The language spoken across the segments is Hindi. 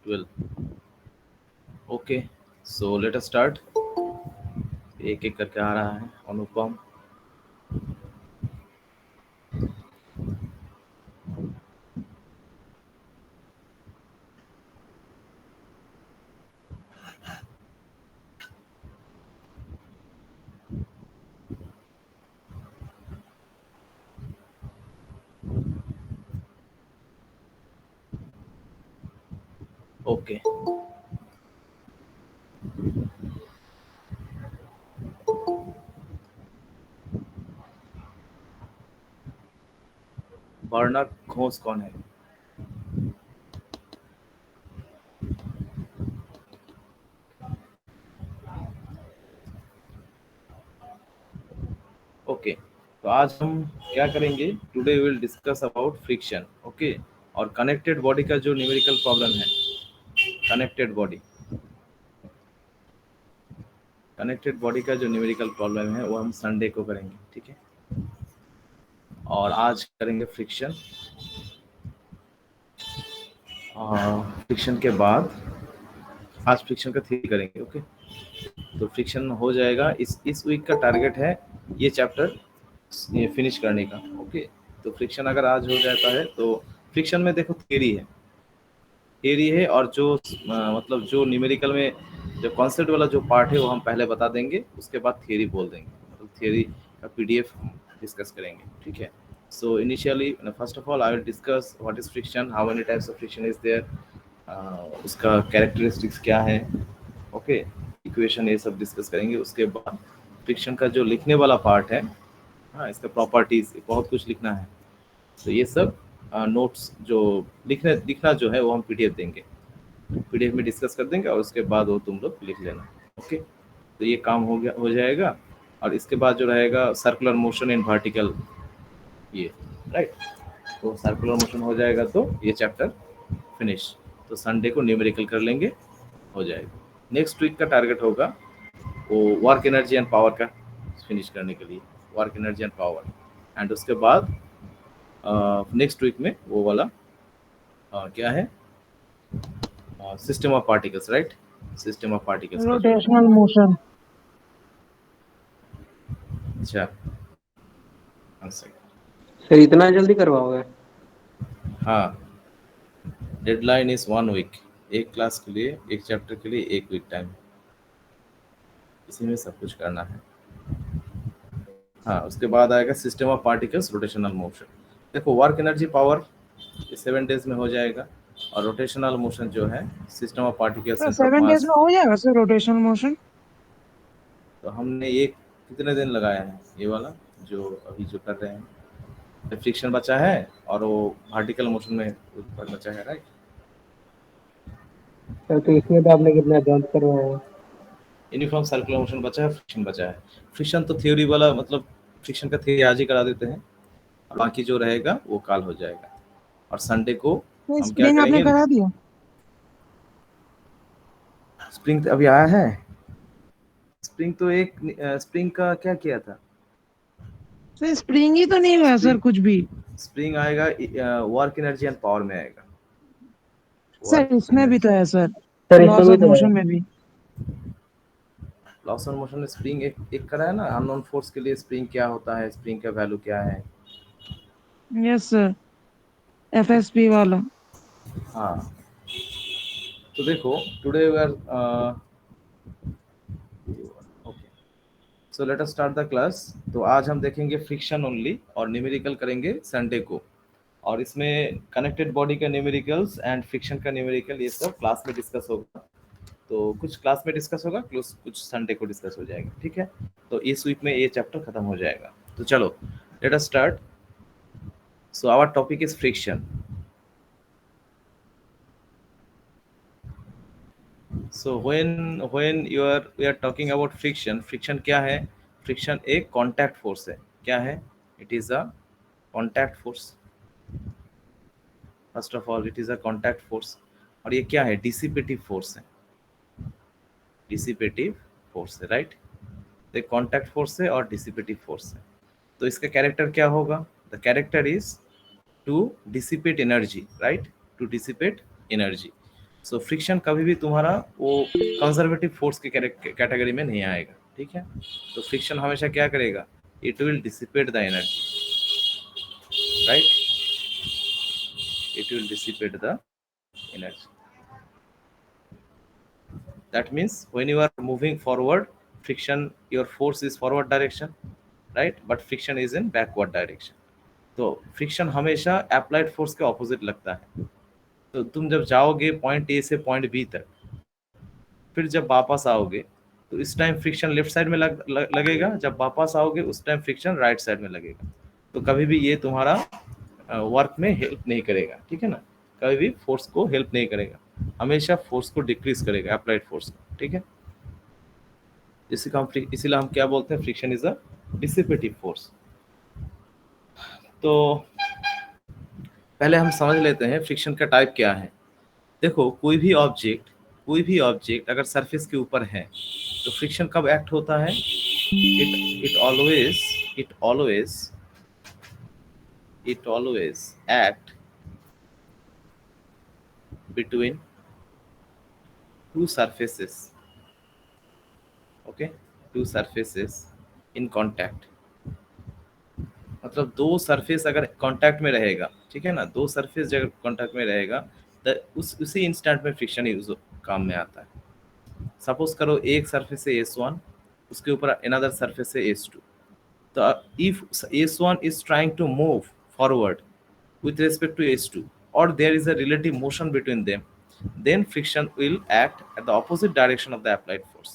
12. Okay, so let us start. एक एक करके आ रहा है अनुपम. ओके, बर्नर घोष कौन है? ओके, तो आज हम क्या करेंगे? Today we will discuss about friction. Okay, और कनेक्टेड बॉडी का जो न्यूमेरिकल प्रॉब्लम है, कनेक्टेड बॉडी का जो न्यूमेरिकल प्रॉब्लम है वो हम संडे को करेंगे. ठीक है, और आज करेंगे फ्रिक्शन. फ्रिक्शन के बाद आज फ्रिक्शन का थ्योरी करेंगे. ओके, तो फ्रिक्शन हो जाएगा. इस वीक का टारगेट है ये चैप्टर ये फिनिश करने का. ओके, तो फ्रिक्शन अगर आज हो जाता है तो फ्रिक्शन में देखो थियरी है और जो मतलब जो न्यूमेरिकल में जो कॉन्सेप्ट वाला जो पार्ट है वो हम पहले बता देंगे, उसके बाद थियरी बोल देंगे. मतलब थियरी का पीडीएफ डिस्कस करेंगे. ठीक है, so initially first of all I will discuss what is friction, how many types of friction is there, उसका कैरेक्टरिस्टिक्स क्या है. ओके, इक्वेशन ये सब डिस्कस करेंगे. उसके बाद फ्रिक्शन का जो लिखने वाला पार्ट है, हाँ, इसका प्रॉपर्टीज बहुत कुछ लिखना है. तो ये सब नोट्स जो लिखना जो है वो हम पीडीएफ देंगे, पीडीएफ में डिस्कस कर देंगे और उसके बाद वो तुम लोग लिख लेना. ओके, तो ये काम हो जाएगा. और इसके बाद जो रहेगा सर्कुलर मोशन इन वर्टिकल, ये राइट. तो सर्कुलर मोशन हो जाएगा तो ये चैप्टर फिनिश. तो संडे को न्यूमेरिकल कर लेंगे, हो जाएगा. नेक्स्ट वीक का टारगेट होगा वो वर्क एनर्जी एंड पावर का फिनिश करने के लिए, work energy and power. And उसके बाद नेक्स्ट वीक में वो वाला क्या है, system of particles, right. System of particles का जो रोटेशनल मोशन. अच्छा, वन सेकंड. सर इतना जल्दी करवाओगे? हाँ, डेडलाइन इज 1 वीक. एक क्लास के लिए, एक चैप्टर के लिए 1 वीक टाइम, इसी में सब कुछ करना है. हाँ, उसके बाद आएगा system of particles rotational motion. देखो वर्क एनर्जी पावर 7 डेज में हो जाएगा, और रोटेशनल मोशन जो है system of particles sir centre of 7 days mass. में हो जाएगा सर रोटेशनल मोशन? तो हमने ये कितने दिन लगाया है, ये वाला जो अभी जो कर रहे हैं, फ्रिक्शन बचा है और वो वर्टिकल मोशन में बचा है, राइट. सर तो इसमें तो आपने कितना जल्द करवाया है? यूनिफॉर्म सर्कुलर मोशन बचा है, फ्रिक्शन बचा है. फ्रिक्शन तो थ्योरी वाला, मतलब फ्रिक्शन का थ्योरी आज ही करा देते हैं, और बाकी जो रहेगा वो कल हो जाएगा. और संडे को तो हम क्या स्प्रिंग आपने करेंगे? करा दिया? स्प्रिंग अभी आया है. स्प्रिंग तो एक स्प्रिंग का क्या किया था? सर स्प्रिंग ही तो नहीं हुआ सर स्प्रिंग कुछ भी. स्प्रिंग आएगा वर्क एनर्जी एंड पावर में आएगा. सर इसमें भी तो है सर, सर इसमें लॉस भी ऑफ तो है. मोशन में भी. लॉस ऑफ मोशन में स्प्रिंग एक करा है ना. अननोन फोर्स के लिए स्प्रिंग क्या होता है, स्प्रिंग का वैल्यू क्या है. यस सर, एफएसपी वाला. हाँ, तो देखो today we are okay, so let us start the class. तो आज हम देखेंगे फ्रिक्शन ओनली, और न्यूमेरिकल करेंगे संडे को. और इसमें कनेक्टेड बॉडी का न्यूमेरिकल्स एंड फ्रिक्शन का न्यूमेरिकल ये सब क्लास में डिस्कस होगा. तो कुछ क्लास में डिस्कस होगा, कुछ संडे को डिस्कस हो जाएगा. ठीक है, तो इस वीक में ये चैप्टर खत्म हो जाएगा. तो चलो let us start. So our topic is friction. So when we are talking about friction, friction क्या है? फ्रिक्शन एक कांटेक्ट फोर्स है. क्या है? It is a contact force. First of all it is a contact force. और ये क्या है? डिसिपेटिव फोर्स है. डिसिपेटिव फोर्स है, राइट. तो कांटेक्ट फोर्स है और डिसिपेटिव फोर्स है. तो इसका कैरेक्टर क्या होगा? The character is to dissipate energy, right, to dissipate energy. So friction कभी भी तुम्हारा वो कंजर्वेटिव फोर्स के कैटेगरी में नहीं आएगा, ठीक है। तो फ्रिक्शन हमेशा क्या करेगा, it will dissipate the energy, right, it will dissipate the energy. That means when you are moving forward, friction, your force is forward direction, right, but friction is in backward direction. तो फ्रिक्शन हमेशा अप्लाइड फोर्स के ऑपोजिट लगता है। तो तुम जब जाओगे पॉइंट ए से पॉइंट बी तक, फिर जब वापस आओगे तो इस टाइम फ्रिक्शन लेफ्ट साइड में लगेगा, जब वापस आओगे उस टाइम फ्रिक्शन राइट साइड में लगेगा। तो कभी भी ये तुम्हारा वर्क में हेल्प नहीं करेगा, ठीक है ना, कभी भी फोर्स को हेल्प नहीं करेगा, हमेशा फोर्स को डिक्रीज करेगा, अप्लाइड फोर्स को, ठीक है। इसीलिए हम क्या बोलते हैं, friction is a dissipative force. तो पहले हम समझ लेते हैं फ्रिक्शन का टाइप क्या है। देखो कोई भी ऑब्जेक्ट अगर सरफेस के ऊपर है तो फ्रिक्शन कब एक्ट होता है, it always act between two surfaces, okay, to surfaces in contact. मतलब दो सरफेस अगर कांटेक्ट में रहेगा, ठीक है ना, दो सरफेस जब कांटेक्ट में रहेगा तो उसी इंस्टेंट में फ्रिक्शन यूज काम में आता है। सपोज करो एक सरफेस है S1, उसके ऊपर अनदर सरफेस है S2। तो if S1 is trying to move forward with respect to S2 or there is a relative motion between them, then friction will act at the opposite direction of the applied force.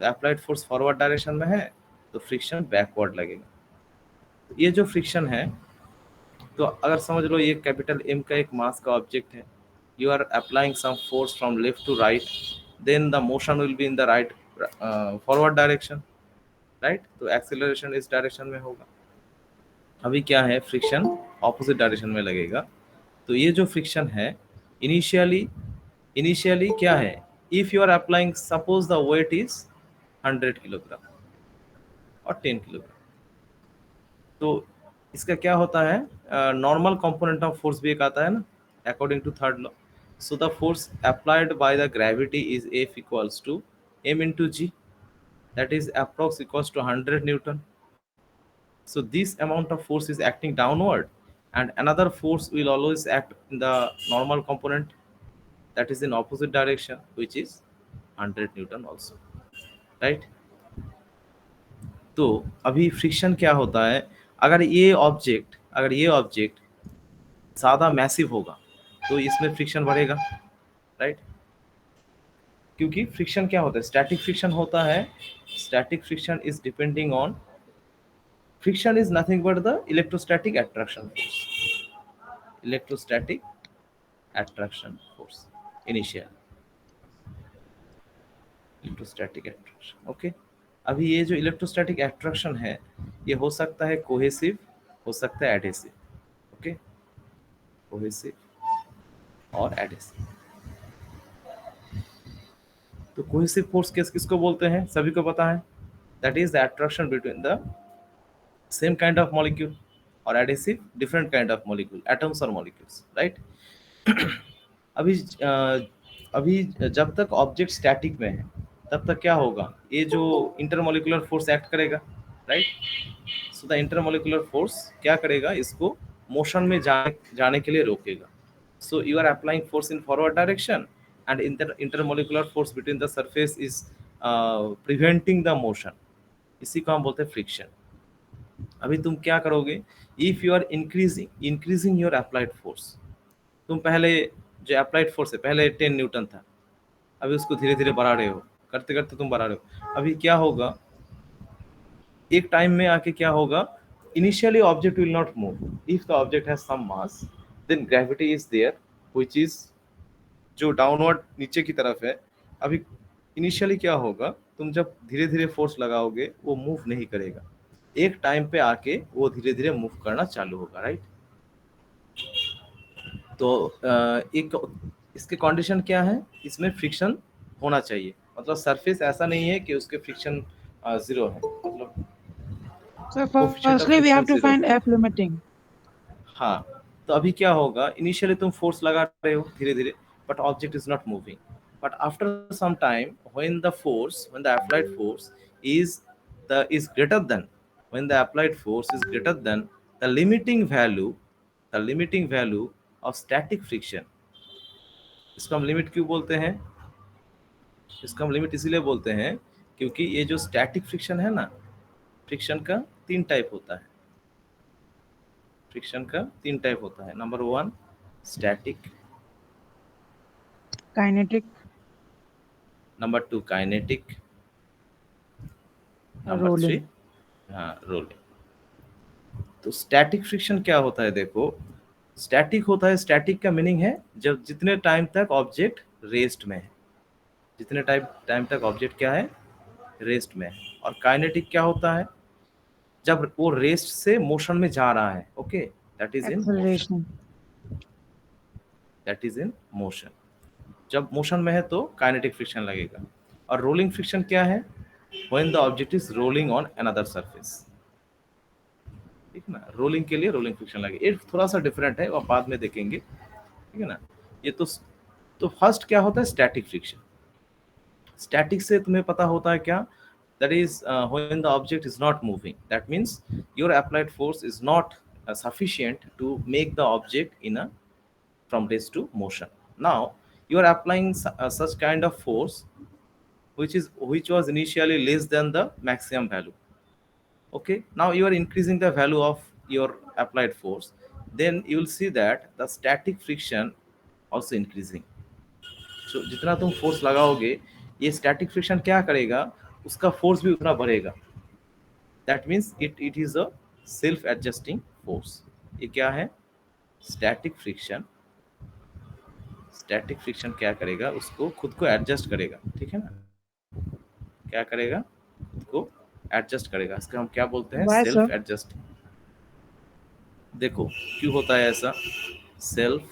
The applied force forward direction में है तो फ्रिक्शन बैकवर्ड लगेगा। ये जो फ्रिक्शन है, तो अगर समझ लो ये कैपिटल M का एक मास का ऑब्जेक्ट है, you are applying some force from left to right, then the motion will be in the right forward direction, right, तो एक्सेलरेशन इस डायरेक्शन में होगा। अभी क्या है, फ्रिक्शन ऑपोजिट डायरेक्शन में लगेगा। तो ये जो फ्रिक्शन है इनिशियली क्या है, if you are applying, suppose the weight is 100 kilogram और 10 किलोग्राम, तो इसका क्या होता है, नॉर्मल कंपोनेंट ऑफ फोर्स भी एक आता है ना, according to third law. So the force applied by the gravity is F equals to m into g, that is approx equals to 100 Newton. So this amount of force is acting downward, and another force will always act in the normal component, that is in opposite direction, which is 100 Newton also, right? तो अभी फ्रिक्शन क्या होता है, अगर ये ऑब्जेक्ट ज़्यादा मैसिव होगा तो इसमें फ्रिक्शन बढ़ेगा, राइट, क्योंकि फ्रिक्शन क्या होता है, स्टैटिक फ्रिक्शन होता है। Static friction is depending on, friction is nothing but the electrostatic attraction force, initial electrostatic attraction, okay. अभी ये जो इलेक्ट्रोस्टैटिक अट्रैक्शन है, ये हो सकता है कोहेसिव, हो सकता है एडहेसिव, ओके, कोहेसिव और एडहेसिव। तो कोहेसिव फोर्स किसको बोलते हैं, सभी को पता है, that is the attraction between the same kind of molecule, और adhesive different kind of molecule, atoms और मॉलिक्यूल्स, राइट। अभी जब तक ऑब्जेक्ट स्टैटिक में है तब तक क्या होगा, ये जो इंटरमॉलिक्यूलर फोर्स एक्ट करेगा, right. So the intermolecular force क्या करेगा, इसको मोशन में जाने के लिए रोकेगा। So you are applying force in forward direction and intermolecular force between the surface is preventing the motion, इसी को हम बोलते हैं फ्रिक्शन। अभी तुम क्या करोगे, if you are increasing your applied force, तुम पहले जो अप्लाइड फोर्स है पहले 10 न्यूटन था, अभी उसको धीरे धीरे बढ़ा रहे हो, करते करते तुम बढ़ा रहे हो। अभी क्या होगा, एक टाइम में आके क्या होगा, initially object will not move, if the object has some mass then gravity is there which is जो डाउनवर्ड नीचे की तरफ है। अभी इनिशियली क्या होगा, तुम जब धीरे धीरे फोर्स लगाओगे वो मूव नहीं करेगा, एक टाइम पे आके वो धीरे धीरे मूव करना चालू होगा, राइट। तो एक इसके कंडीशन क्या है, इसमें फ्रिक्शन होना चाहिए, मतलब सरफेस ऐसा नहीं है कि उसके फ्रिक्शन जीरो है, मतलब So firstly we have to find F limiting. हाँ, तो अभी क्या होगा, इनिशियली तुम फोर्स लगा रहे हो धीरे धीरे, but object is not moving. But after some time, when the applied force is greater than, when the applied force is greater than the limiting value of static friction. इसको हम लिमिट क्यों बोलते हैं? इसको हम लिमिट इसीलिए बोलते हैं क्योंकि ये जो स्टैटिक फ्रिक्शन है ना, फ्रिक्शन का 3 टाइप होता है। फ्रिक्शन का 3 टाइप होता है। Number 1 static, Kinetic, number 2 kinetic, number 3 rolling. हाँ रोलिंग। तो स्टैटिक फ्रिक्शन क्या होता है? देखो, स्टैटिक होता है, स्टैटिक का मीनिंग है जब जितने टाइम तक ऑब्जेक्ट रेस्ट में है, जितने टाइम तक ऑब्जेक्ट क्या है? रेस्ट में है। और काइनेटिक क्या होता है? जब वो रेस्ट से मोशन में जा रहा है। Okay, that is in motion, Acceleration. That is in motion. जब मोशन में है तो काइनेटिक फ्रिक्शन लगेगा। और रोलिंग फ्रिक्शन क्या है? When the object is rolling on another surface. ठीक है ना, रोलिंग के लिए रोलिंग फ्रिक्शन लगेगा। ये थोड़ा सा डिफरेंट है और बाद में देखेंगे। ठीक है ना। ये तो फर्स्ट क्या होता है? Static friction. स्टैटिक से तुम्हें पता होता है क्या? That is when the object is not moving. That means your applied force is not sufficient to make the object from rest to motion. Now you are applying such kind of force which was initially less than the maximum value. Okay, now you are increasing the value of your applied force, then you will see that the static friction also increasing. So जितना तुम फोर्स लगाओगे, ये स्टैटिक फ्रिक्शन क्या करेगा? उसका फोर्स भी उतना बढ़ेगा। That means it is a self adjusting force. ये क्या है? Static friction. स्टैटिक फ्रिक्शन क्या करेगा? उसको खुद को एडजस्ट करेगा। ठीक है ना, क्या करेगा? खुद को एडजस्ट करेगा। इसका हम क्या बोलते हैं? Why, self sir? एडजस्टिंग। देखो क्यों होता है ऐसा? सेल्फ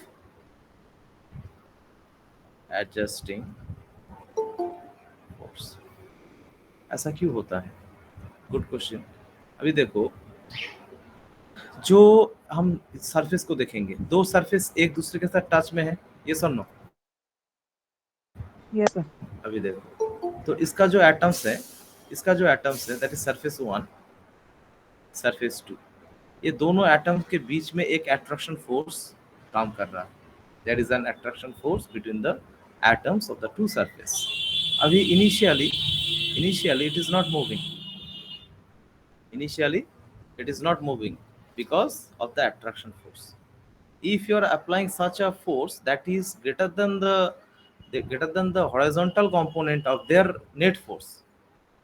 एडजस्टिंग फोर्स ऐसा क्यों होता है? Good question. अभी देखो, जो हम सरफेस को देखेंगे, दो सरफेस एक दूसरे के साथ टच में है, ये सुनो। Yes, sir. अभी देखो, तो इसका जो एटम्स है दैट इज सरफेस 1, सरफेस 2। ये दोनों एटम्स के बीच में एक अट्रैक्शन फोर्स काम कर रहा है। There is an attraction force between the atoms of the two surface. अभी initially it is not moving, initially it is not moving because of the attraction force. If you are applying such a force that is greater than the horizontal component of their net force,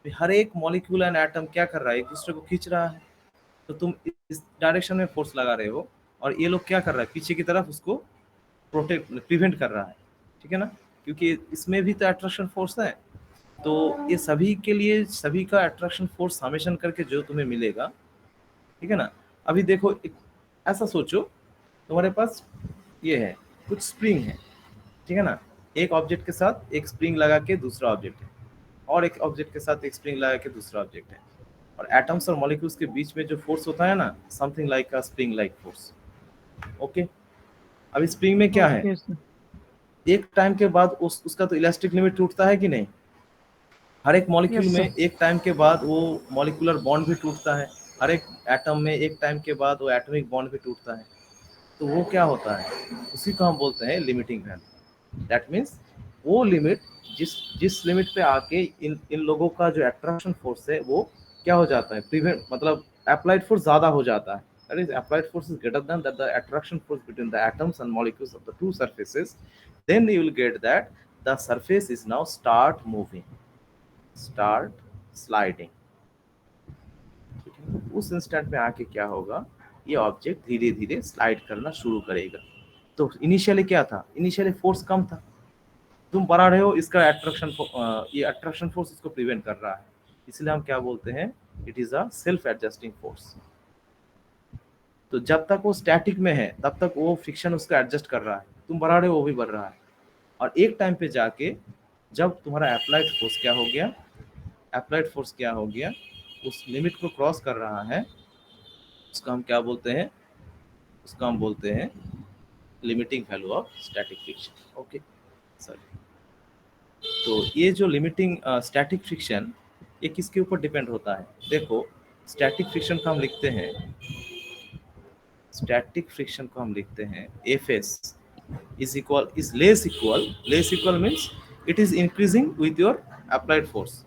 हर एक मॉलिक्यूल एंड एटम क्या कर रहा है? एक दूसरे को खींच रहा है। तो तुम इस डायरेक्शन में फोर्स लगा रहे हो और ये लोग क्या कर रहा है? पीछे की तरफ उसको प्रिवेंट कर रहा है। ठीक है ना, क्योंकि इसमें भी तो अट्रैक्शन फोर्स है। तो ये सभी के लिए सभी का अट्रैक्शन फोर्स समेशन करके जो तुम्हें मिलेगा। ठीक है ना। अभी देखो, ऐसा सोचो, तुम्हारे पास ये है, कुछ स्प्रिंग है। ठीक है ना, एक ऑब्जेक्ट के साथ एक स्प्रिंग लगा के दूसरा ऑब्जेक्ट है, और एक ऑब्जेक्ट के साथ एक स्प्रिंग लगा के दूसरा ऑब्जेक्ट है। और एटम्स और मॉलिक्यूल्स के बीच में जो फोर्स होता है ना, समथिंग लाइक अ स्प्रिंग लाइक फोर्स। ओके, अभी स्प्रिंग में क्या है? Okay, sir. एक टाइम के बाद उसका तो इलास्टिक लिमिट टूटता है कि नहीं? हर एक मॉलिक्यूल Yes, में sir. एक टाइम के बाद वो मॉलिक्यूलर बॉन्ड भी टूटता है। हर एक एटम में एक टाइम के बाद वो एटॉमिक बॉन्ड भी टूटता है। तो वो क्या होता है? उसी को हम बोलते हैं लिमिटिंग वैल्यू। दैट मीन्स वो लिमिट, जिस लिमिट पे आके इन लोगों का जो अट्रैक्शन फोर्स है वो क्या हो जाता है? प्रिवेंट, मतलब अप्लाइड फोर्स ज्यादा हो जाता है। That is applied force is greater than that the attraction force between the atoms and molecules of the two surfaces. Then you will get that the surface is now start moving, start sliding. उस इंस्टेंट में आके क्या होगा? ये ऑब्जेक्ट धीरे धीरे स्लाइड करना शुरू करेगा। तो इनिशियली क्या था? इनिशियली फोर्स कम था, तुम बढ़ा रहे हो, इसका ये अट्रैक्शन फोर्स इसको प्रिवेंट कर रहा है। इसलिए हम क्या बोलते हैं? It is a self adjusting force. तो जब तक वो स्टैटिक में है तब तक वो फ्रिक्शन उसको एडजस्ट कर रहा है, तुम बढ़ा रहे हो वो भी बढ़ रहा है। और एक टाइम पे जाके जब तुम्हारा अप्लाइड फोर्स क्या हो गया? अप्लाइड फोर्स क्या हो गया? उस लिमिट को क्रॉस कर रहा है, उसका हम क्या बोलते हैं? उसका हम बोलते हैं limiting value of static friction. Okay, sorry. तो ये जो लिमिटिंग स्टैटिक फ्रिक्शन, ये किसके ऊपर डिपेंड होता है? देखो, स्टैटिक फ्रिक्शन को हम लिखते हैं, स्टैटिक फ्रिक्शन को हम लिखते हैं Fs is less equal means it is increasing with your applied force,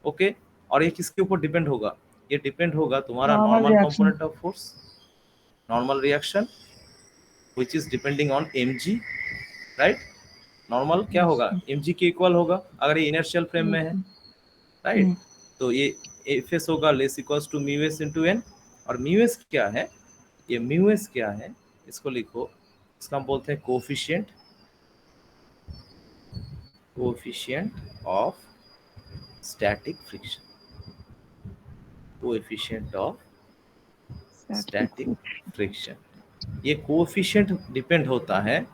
okay. और ये किसके ऊपर डिपेंड होगा? ये डिपेंड होगा तुम्हारा Normal normal reaction. Component of force, normal reaction which is depending on mg, right. Normal क्या होगा? mg के इक्वल होगा अगर ये इनर्शियल फ्रेम में है, राइट। तो ये Fs होगा less equals to mu S into N. और म्यू एस क्या है? ये म्यू एस क्या है? इसको लिखो, इसका हम बोलते हैं coefficient of static friction, coefficient of static friction. ये कोएफिशिएंट डिपेंड होता है,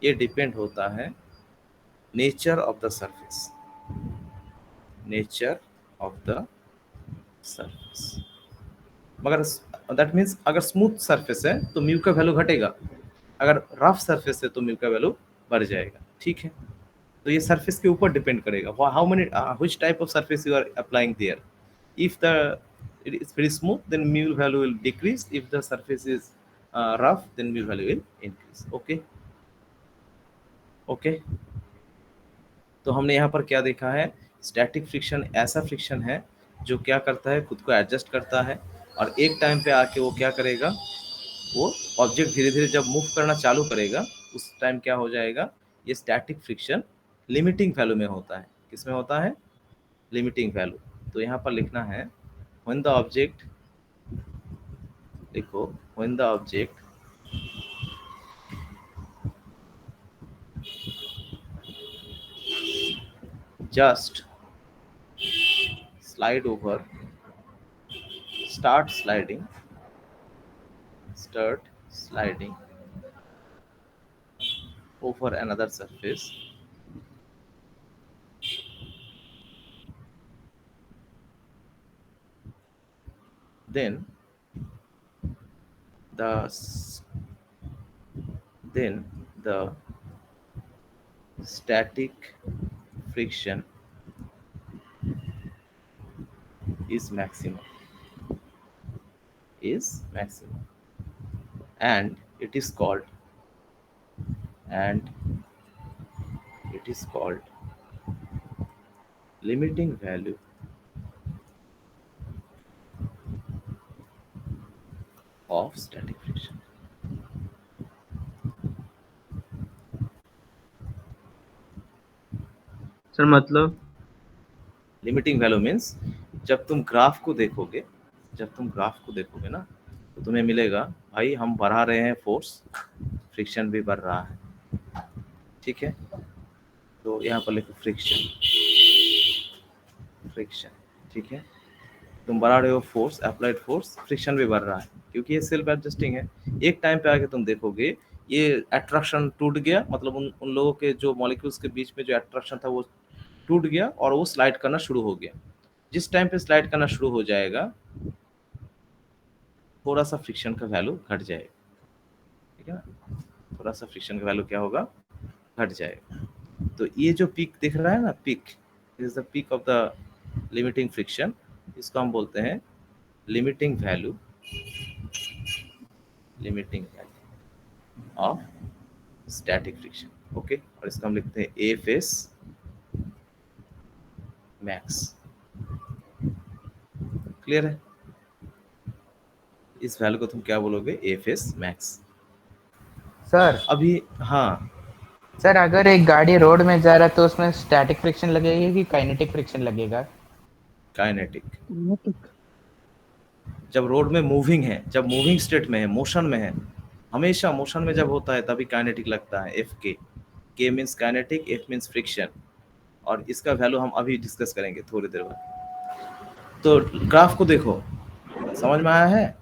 ये डिपेंड होता है nature of the surface, nature of the surface. मगर दैट मीन्स अगर स्मूथ सरफेस है तो म्यू का वैल्यू घटेगा, अगर रफ सरफेस है तो म्यू का वैल्यू बढ़ जाएगा, ठीक है। तो ये सरफेस के ऊपर डिपेंड करेगा, how many which type of surface you are applying there. If the it is very smooth then mu value will decrease, if the surface is rough then mu value will increase, okay okay। तो हमने यहाँ पर क्या देखा है? स्टैटिक फ्रिक्शन ऐसा फ्रिक्शन है जो क्या करता है, खुद को एडजस्ट करता है, और एक टाइम पे आके वो क्या करेगा, वो ऑब्जेक्ट धीरे धीरे जब मूव करना चालू करेगा उस टाइम क्या हो जाएगा, ये स्टैटिक फ्रिक्शन लिमिटिंग वैल्यू में होता है। किस में होता है? Limiting value. तो यहाँ पर लिखना है व्हेन द ऑब्जेक्ट, देखो when the object just slide over, start sliding over another surface, then the static friction is maximum, and it is called limiting value of static friction। Sir मतलब लिमिटिंग वैल्यू मीन्स जब तुम ग्राफ को देखोगे ना तो तुम्हें मिलेगा भाई हम बढ़ा रहे हैं फोर्स, फ्रिक्शन भी बढ़ रहा है, ठीक है। तो यहाँ पर लिखो फ्रिक्शन, ठीक है। तुम बढ़ा रहे हो फोर्स, अप्लाइड फोर्स, फ्रिक्शन भी बढ़ रहा है क्योंकि ये सेल्फ एडजस्टिंग है। एक टाइम पे आके तुम देखोगे ये अट्रैक्शन टूट गया, मतलब उन लोगों के जो मॉलिक्यूल्स के बीच में जो अट्रैक्शन था वो टूट गया और वो स्लाइड करना शुरू हो गया। जिस टाइम पे स्लाइड करना शुरू हो जाएगा थोड़ा सा फ्रिक्शन का वैल्यू घट जाएगा, ठीक है ना। थोड़ा सा फ्रिक्शन का वैल्यू क्या होगा, घट जाएगा। तो ये जो पीक दिख रहा है ना, peak is the peak of the limiting friction, इसको हम बोलते हैं limiting value of static friction, okay. और इसको हम लिखते हैं एफएस मैक्स। क्लियर है? इस वैल्यू को तुम क्या बोलोगे? FS max. सर अभी हाँ सर, अगर एक गाड़ी रोड में जा रहा है तो उसमें स्टैटिक फ्रिक्शन लगेगा कि काइनेटिक फ्रिक्शन लगेगा? काइनेटिक। जब रोड में मूविंग है, जब मूविंग स्टेट में है, मोशन में है, हमेशा मोशन में जब होता है तभी काइनेटिक लगता है। एफ के means kinetic, F means friction, और इसका वैल्यू हम अभी डिस्कस करेंगे थोड़ी देर बाद। तो ग्राफ को देखो, समझ में आया है?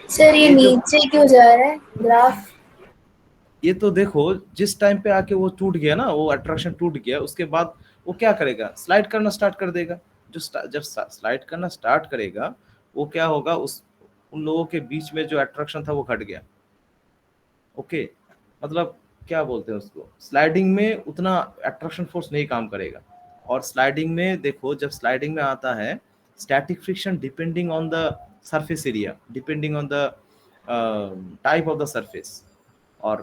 सर ये नीचे क्यों जा रहा है ग्राफ? ये तो देखो जिस टाइम पे आके वो टूट गया ना, वो अट्रैक्शन टूट गया, उसके बाद वो क्या करेगा, स्लाइड करना स्टार्ट कर देगा। जब स्लाइड करना स्टार्ट करेगा वो क्या होगा, उन लोगों के बीच में जो अट्रैक्शन था वो घट गया, ओके। मतलब क्या बोलते हैं उसको, स्लाइडिंग में उतना अट्रैक्शन फोर्स नहीं काम करेगा। और स्लाइडिंग में देखो, जब स्लाइडिंग में आता है static friction depending on the surface area, depending on the type of the surface. और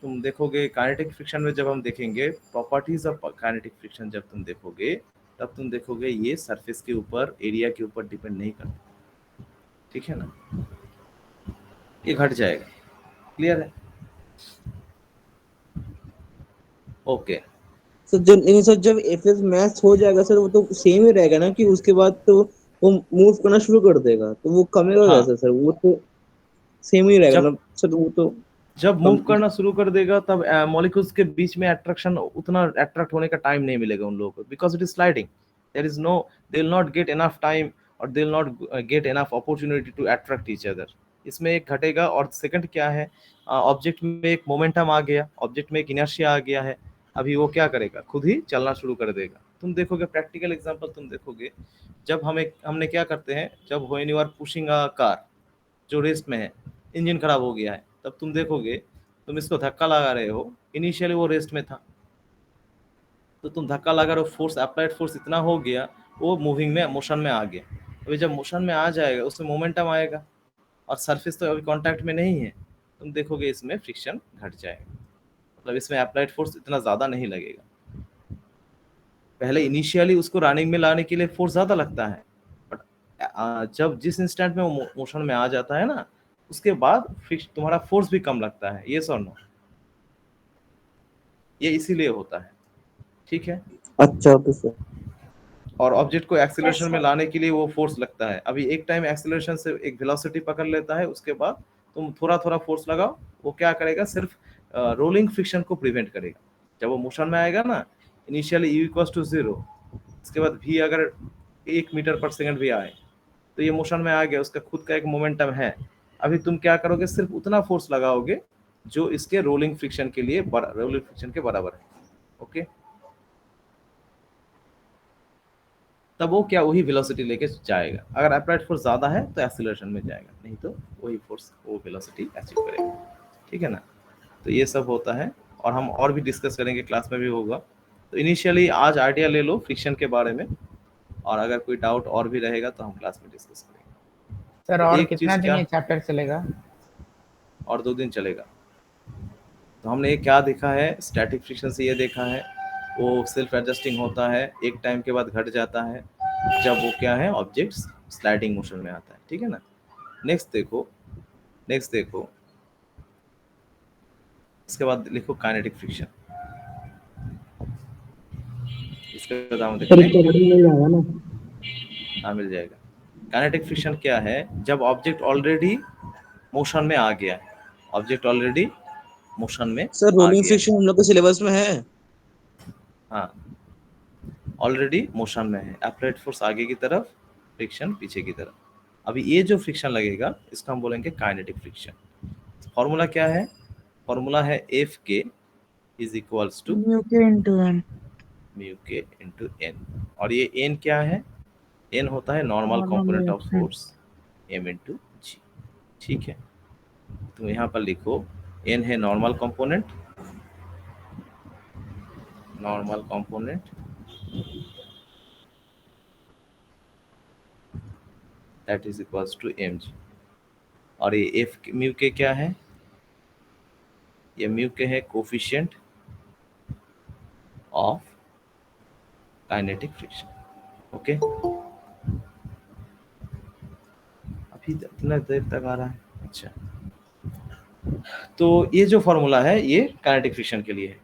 तुम देखोगे काइनेटिक फ्रिक्शन में जब हम देखेंगे प्रॉपर्टीज ऑफ काइनेटिक फ्रिक्शन, जब तुम देखोगे तब तुम देखोगे ये सरफेस के ऊपर, एरिया के ऊपर डिपेंड नहीं करता, ठीक है ना, ये घट जाएगा। क्लियर है? ओके। जब एफएस मैच हो जाएगा सर, वो तो सेम ही रहेगा ना, कि उसके बाद तो वो मूव करना शुरू कर देगा, तो वो कमेगा हाँ, कैसे सर? वो तो सेम ही रहेगा जब ना सर, वो तो जब मूव कम। करना शुरू कर देगा तब मॉलिक्यूल्स के बीच में अट्रैक्शन, उतना अट्रैक्ट होने का टाइम नहीं मिलेगा उन लोगों को, because it is sliding. There is no, they will not get enough time और they will not get enough opportunity to attract each other. इसमें एक घटेगा। और सेकंड क्या है, ऑब्जेक्ट में एक मोमेंटम आ गया, ऑब्जेक्ट में एक इनर्शिया आ गया है, अभी वो क्या करेगा, खुद ही चलना शुरू कर देगा। तुम देखोगे प्रैक्टिकल एग्जांपल, तुम देखोगे जब हमने क्या करते हैं, जब when you are pushing a car जो रेस्ट में है, इंजन खराब हो गया है, तब तुम देखोगे तुम इसको धक्का लगा रहे हो, इनिशियली वो रेस्ट में था, तो तुम धक्का लगा रहे हो, फोर्स, अप्लाइड फोर्स इतना हो गया, वो मूविंग में, मोशन में आ गया। अभी जब मोशन में आ जाएगा उसमें मोमेंटम आएगा, और सरफेस तो अभी कांटेक्ट में नहीं है, तुम देखोगे इसमें फ्रिक्शन घट जाएगा, मतलब इसमें अप्लाइड फोर्स इतना ज़्यादा नहीं लगेगा। पहले इनिशियली उसको रनिंग में लाने के लिए फोर्स ज़्यादा लगता है, बट जब जिस इंस्टेंट में वो मोशन में आ जाता है ना, उसके बाद तुम्हारा फोर्स भी कम लगता है। ये और नो, ये इसीलिए होता है, ठीक है। अच्छा ओके सर। और ऑब्जेक्ट को एक्सीलरेशन Yes, में sir. लाने के लिए वो फोर्स लगता है। अभी एक टाइम एक्सीलरेशन से एक वेलोसिटी पकड़ लेता है, उसके बाद तुम थोड़ा थोड़ा फोर्स लगाओ, वो क्या करेगा, सिर्फ रोलिंग फ्रिक्शन को प्रिवेंट करेगा। जब वो मोशन में आएगा ना, इनिशियली यू इक्वल्स टू 0, उसके बाद भी अगर 1 मीटर पर सेकंड भी आए, तो ये मोशन में आ गया, उसका खुद का एक मोमेंटम है। अभी तुम क्या करोगे, सिर्फ उतना फोर्स लगाओगे जो इसके रोलिंग फ्रिक्शन के लिए, रोलिंग फ्रिक्शन के बराबर है। ओके, तब वो क्या, वही वेलोसिटी लेके जाएगा। अगर अप्लाइड फोर्स ज़्यादा है तो एक्सीलरेशन में जाएगा, नहीं तो वही फोर्स, वो वेलोसिटी अचीव करेगा, ठीक है ना। तो ये सब होता है, और हम और भी डिस्कस करेंगे, क्लास में भी होगा। तो इनिशियली आज आइडिया ले लो फ्रिक्शन के बारे में, और अगर कोई डाउट और भी रहेगा तो हम क्लास में डिस्कस करेंगे। सर तो और एक कितना चीज़ दिन क्या, ये चैप्टर चलेगा? और 2 दिन चलेगा। तो हमने ये क्या देखा है, स्टैटिक फ्रिक्शन से ये देखा है, वो सेल्फ एडजस्टिंग होता है, एक टाइम के बाद घट जाता है जब वो क्या है, ऑब्जेक्ट्स स्लाइडिंग मोशन में आता है, ठीक है ना। नेक्स्ट देखो, इसके बाद लिखो काइनेटिक फ्रिक्शन। इसके बाद हम सर देखते इसका हैं, रेटिंग मिल जाएगा ना? हाँ मिल जाएगा। काइनेटिक फ्रिक्शन क्या है, जब ऑब्जेक्ट ऑलरेडी मोशन में आ गया है, ऑब्जेक्ट ऑलरेडी मोशन में सर आ रोलिंग गया है, फ्रिक्शन हम लोग के सिलेबस में है। हाँ, ऑलरेडी मोशन में है, अप्लाइड फोर्स आगे की तरफ, फ्रिक्शन पीछे की तरफ। अभी ये जो फ्रिक्शन लगेगा इसको हम बोलेंगे काइनेटिक फ्रिक्शन। फॉर्मूला क्या है, फॉर्मूला है F K is equals to mu k into n. Mu के इंटू एन। और ये एन क्या है, एन होता है normal Normal component of reaction. Force, M into G, ठीक है। तो यहाँ पर लिखो, एन है normal component that is equals to M G. और ये एफ म्यू के क्या है, ये म्यू के है coefficient of kinetic friction. Okay, अभी इतना देर तक आ रहा है, अच्छा। तो ये जो फॉर्मूला है ये काइनेटिक फ्रिक्शन के लिए है।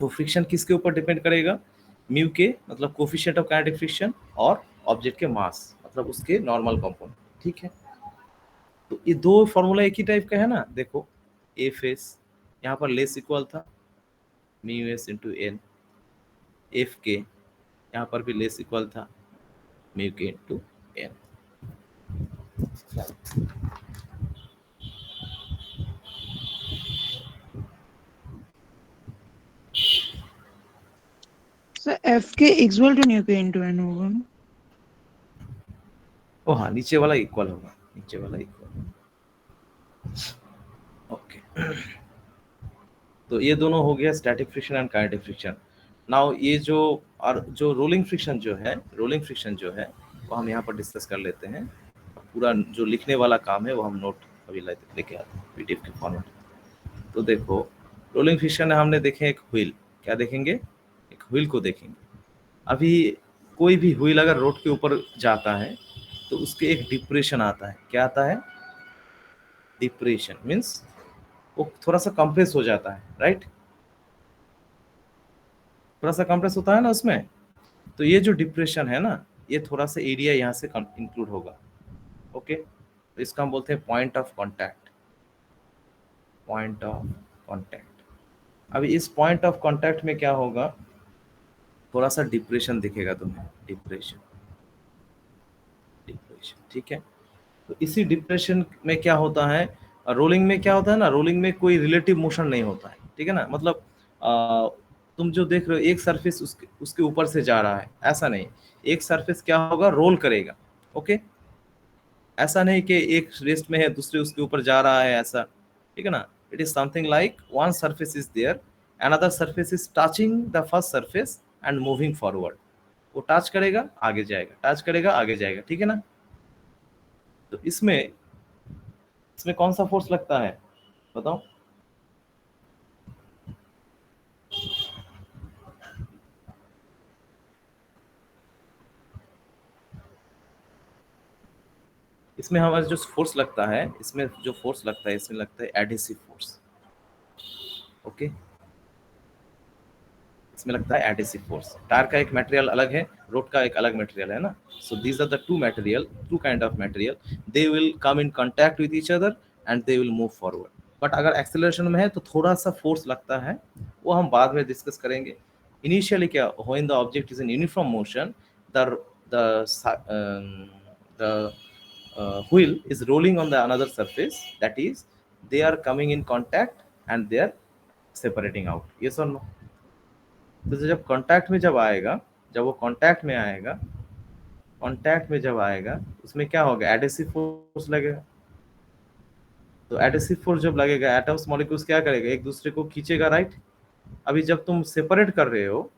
तो फ्रिक्शन किसके ऊपर डिपेंड करेगा, म्यू के मतलब कोफिशिएंट ऑफ काइनेटिक फ्रिक्शन, और ऑब्जेक्ट के मास मतलब उसके नॉर्मल कंपोनेंट, ठीक है। तो ये दो फॉर्मूला एक ही टाइप का है ना। देखो एफ एस यहाँ पर लेस इक्वल था mu S into N, F के यहाँ पर भी लेस इक्वल था म्यू के into N. So Fk equal to mu k into n होगा ना? ओ हाँ, नीचे वाला इक्वल होगा, नीचे वाला इक्वल। ओके, तो ये दोनों हो गया static friction and kinetic friction. Now ये जो रोलिंग फ्रिक्शन जो है वो हम यहाँ पर डिस्कस कर लेते हैं। पूरा जो लिखने वाला काम है वो हम नोट अभी लेके आते हैं पीडीएफ के फॉर्मेट। तो देखो रोलिंग फ्रिक्शन में हमने देखे एक व्हील, क्या देखेंगे, एक व्हील को देखेंगे। अभी कोई भी व्हील अगर रोड के ऊपर जाता है तो उसके एक डिप्रेशन आता है। क्या आता है? डिप्रेशन मीन्स वो थोड़ा सा कंप्रेस हो जाता है, राइट? थोड़ा सा कंप्रेस होता है ना उसमें। तो ये जो डिप्रेशन है ना, ये थोड़ा सा एरिया यहाँ से इंक्लूड होगा। ओके, तो इसका हम बोलते हैं point of contact. Point of contact. अभी इस पॉइंट ऑफ कांटेक्ट में क्या होगा, थोड़ा सा डिप्रेशन दिखेगा तुम्हें, डिप्रेशन, ठीक है। तो इसी डिप्रेशन में क्या होता है, रोलिंग में क्या होता है ना, रोलिंग में कोई रिलेटिव मोशन नहीं होता है, ठीक है ना। मतलब तुम जो देख रहे हो एक सरफेस उसके ऊपर से जा रहा है, ऐसा नहीं। एक सरफेस क्या होगा, रोल करेगा। ओके, ऐसा नहीं कि एक रेस्ट में है दूसरे उसके ऊपर जा रहा है, ऐसा, ठीक है ना। It is something like one surface is there, another surface is touching the first surface and moving forward. वो टच करेगा आगे जाएगा, टच करेगा आगे जाएगा, ठीक है ना। तो इसमें कौन सा फोर्स लगता है बताओ? इसमें हमारा जो फोर्स लगता है, इसमें लगता है एडहेसिव फोर्स। ओके, इसमें लगता है एडहेसिव फोर्स। टायर का एक मटेरियल अलग है, रोड का एक अलग मटेरियल है ना। So these are the two kind of material, they will come in contact with each other and they will move forward. But अगर एक्सेलरेशन में है तो थोड़ा सा फोर्स लगता है, वो हम बाद में डिस्कस करेंगे। इनिशियली क्या, when the object is in uniform motion, the wheel is rolling on the another surface, that is they are coming in contact and they are separating out, yes or no? तो जब कांटेक्ट में आएगा, जब वो कांटेक्ट में जब आएगा उसमें क्या होगा, एडहेसिव फोर्स लगेगा। तो एडहेसिव फोर्स जब लगेगा, एटम्स मॉलिक्यूल्स क्या करेगा, एक दूसरे को खींचेगा, राइट। अभी जब तुम सेपरेट कर रहे हो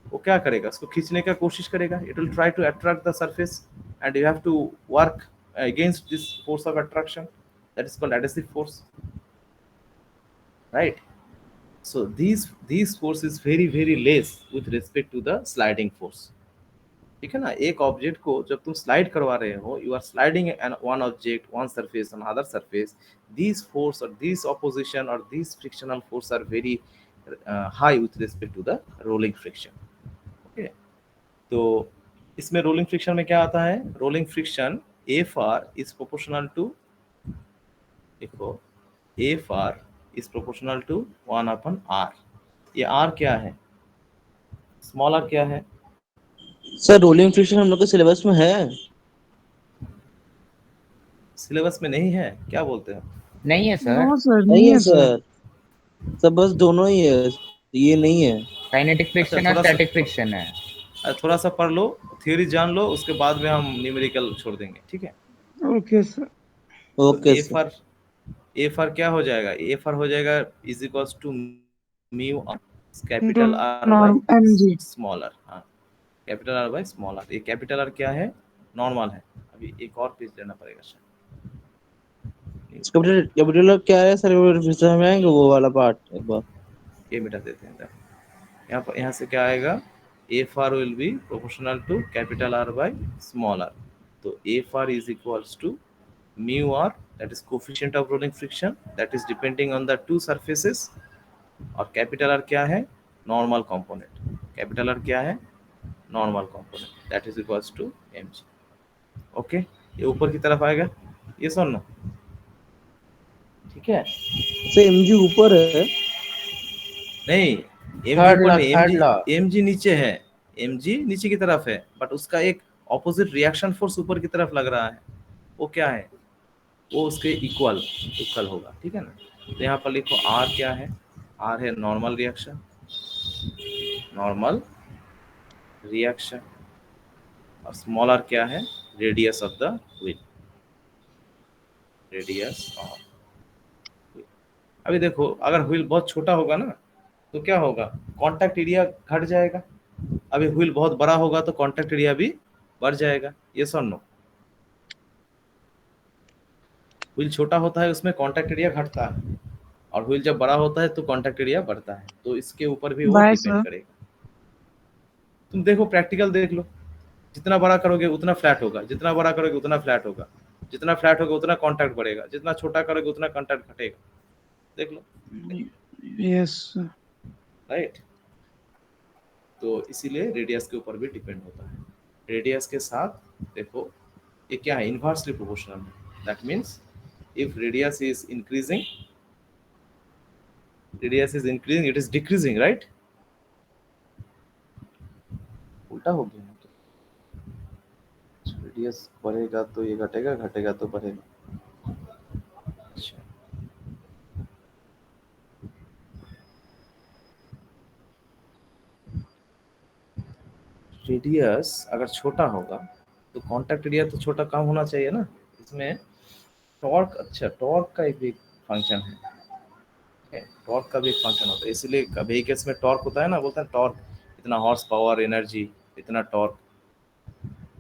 वो क्या करेगा, उसको खींचने का कोशिश करेगा। It will try to attract the surface and you have to work against this force of attraction, that is called adhesive force, right. So these force is very less with respect to the sliding force, ठीक है ना। एक ऑब्जेक्ट को जब तुम स्लाइड करवा रहे हो, you are sliding an one object, one surface on other surface, these force or this opposition or these frictional force are very high with respect to the rolling friction। okay, तो इसमें रोलिंग फ्रिक्शन में क्या आता है, rolling friction Fr is proportional to, देखो Fr is proportional to 1/r। ये r क्या है, स्मॉल r क्या है? सर रोलिंग फ्रिक्शन हम लोग के सिलेबस में है? सिलेबस में नहीं है, क्या बोलते हैं? नहीं है सर, नो सर, नहीं नहीं है है सर। सर, सब बस दोनों ही है, ये नहीं है। काइनेटिक फ्रिक्शन और थोड़ा सा स्टैटिक फ्रिक्शन है। थोड़ा सा पढ़ लो, थ्योरी जान लो, उसके बाद में हम न्यूमेरिकल छोड़ देंगे, ठीक है। Okay sir. तो ओके ए सर। फॉर क्या हो जाएगा, ए फॉर हो जाएगा is equals to mu into capital R norm by MG. Small r. हाँ, capital R by small r. ये कैपिटल आर क्या है, नॉर्मल है। अभी एक और पेज लेना पड़ेगा शायद। कैपिटल क्या है सर, फिर से हमें आएंगे वो वाला पार्ट एक बार। ये मिटा देते हैं। यहाँ से क्या आएगा, A for will be proportional to capital R by small r. तो A for is equals to mu R, that is coefficient of rolling friction, that is depending on the two surfaces. और कैपिटल आर क्या है, नॉर्मल कंपोनेंट। कैपिटल आर क्या है, normal component, that is equals to mg। Okay, ये ऊपर की तरफ आएगा, ये सुन लो, ठीक है। सर एमजी ऊपर है? नहीं, mg थर्ड ऊपर लॉ, नहीं, थर्ड लॉ। mg नीचे है, mg नीचे की तरफ है, बट उसका एक ऑपोजिट रिएक्शन फोर्स ऊपर की तरफ लग रहा है। वो क्या है, वो उसके इक्वल होगा, ठीक है ना। तो यहाँ पर लिखो r क्या है, r है नॉर्मल रिएक्शन, और स्मॉल r क्या है, radius of the wheel, radius of wheel. अभी देखो अगर व्हील बहुत छोटा होगा ना तो क्या होगा, कांटेक्ट एरिया घट जाएगा। अभी व्हील बहुत बड़ा होगा तो कांटेक्ट एरिया भी बढ़ जाएगा। यस और नो? व्हील छोटा होता है उसमें कांटेक्ट एरिया घटता है, और व्हील जब बड़ा होता है तो कांटेक्ट एरिया बढ़ता है। तो इसके ऊपर भी वो Why, डिपेंड sir? करेगा। तुम देखो प्रैक्टिकल देख लो, जितना बड़ा करोगे उतना फ्लैट होगा, जितना बड़ा करोगे उतना फ्लैट होगा, जितना फ्लैट होगा उतना कांटेक्ट बढ़ेगा, जितना छोटा करोगे उतना कांटेक्ट घटेगा। देख लो, Yes, sir. राइट। तो इसीलिए रेडियस के ऊपर भी डिपेंड होता है। रेडियस के साथ देखो ये क्या है, इनवर्सली प्रोपोर्शनल है। That means if radius is increasing it is decreasing, right? उल्टा हो गया। रेडियस बढ़ेगा तो ये घटेगा, घटेगा तो बढ़ेगा। अच्छा, रेडियस अगर छोटा होगा तो कांटेक्ट एरिया तो छोटा कम होना चाहिए ना। इसमें टॉर्क, अच्छा टॉर्क का एक भी फंक्शन है, टॉर्क का भी एक फंक्शन होता है। इसीलिए व्हीकल्स में टॉर्क होता है ना, बोलते हैं टॉर्क, इतना हॉर्स पावर एनर्जी, इतना टॉर्क।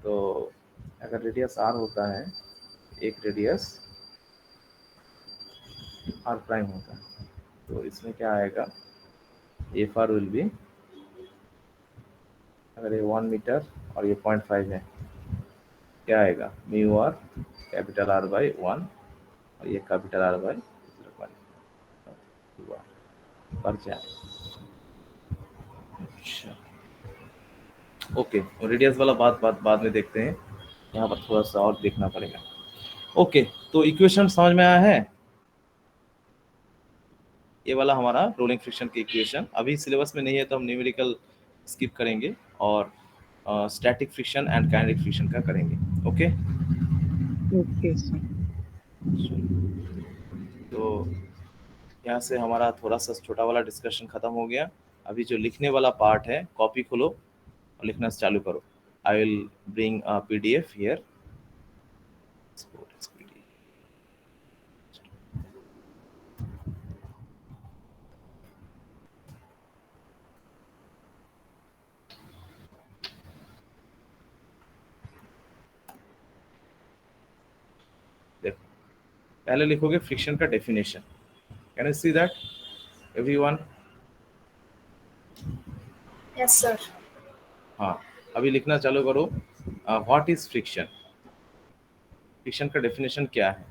तो अगर रेडियस आर होता है, एक रेडियस आर प्राइम होता है, तो इसमें क्या आएगा, एफ आर विल बी, अगर ये 1 मीटर और ये 0.5 है, क्या आएगा, mu R capital R by 1, और ये कैपिटल आर बाई 0.2 पर जाए। अच्छा ओके, रेडियस वाला बात बाद में देखते हैं, यहाँ पर थोड़ा सा और देखना पड़ेगा। ओके, तो इक्वेशन समझ में आया है? ये वाला हमारा रोलिंग फ्रिक्शन की इक्वेशन अभी सिलेबस में नहीं है तो हम न्यूमेरिकल स्किप करेंगे और static friction and kinetic friction का करेंगे। Okay Okay, sir. तो यहाँ से हमारा थोड़ा सा छोटा वाला डिस्कशन खत्म हो गया। अभी जो लिखने वाला पार्ट है, कॉपी खोलो और लिखना चालू करो। I will bring a PDF here. देखो पहले लिखोगे फ्रिक्शन का definition. Can you see that everyone? Yes sir. हाँ, अभी लिखना चालू करो। What is friction? फ्रिक्शन का डेफिनेशन क्या है?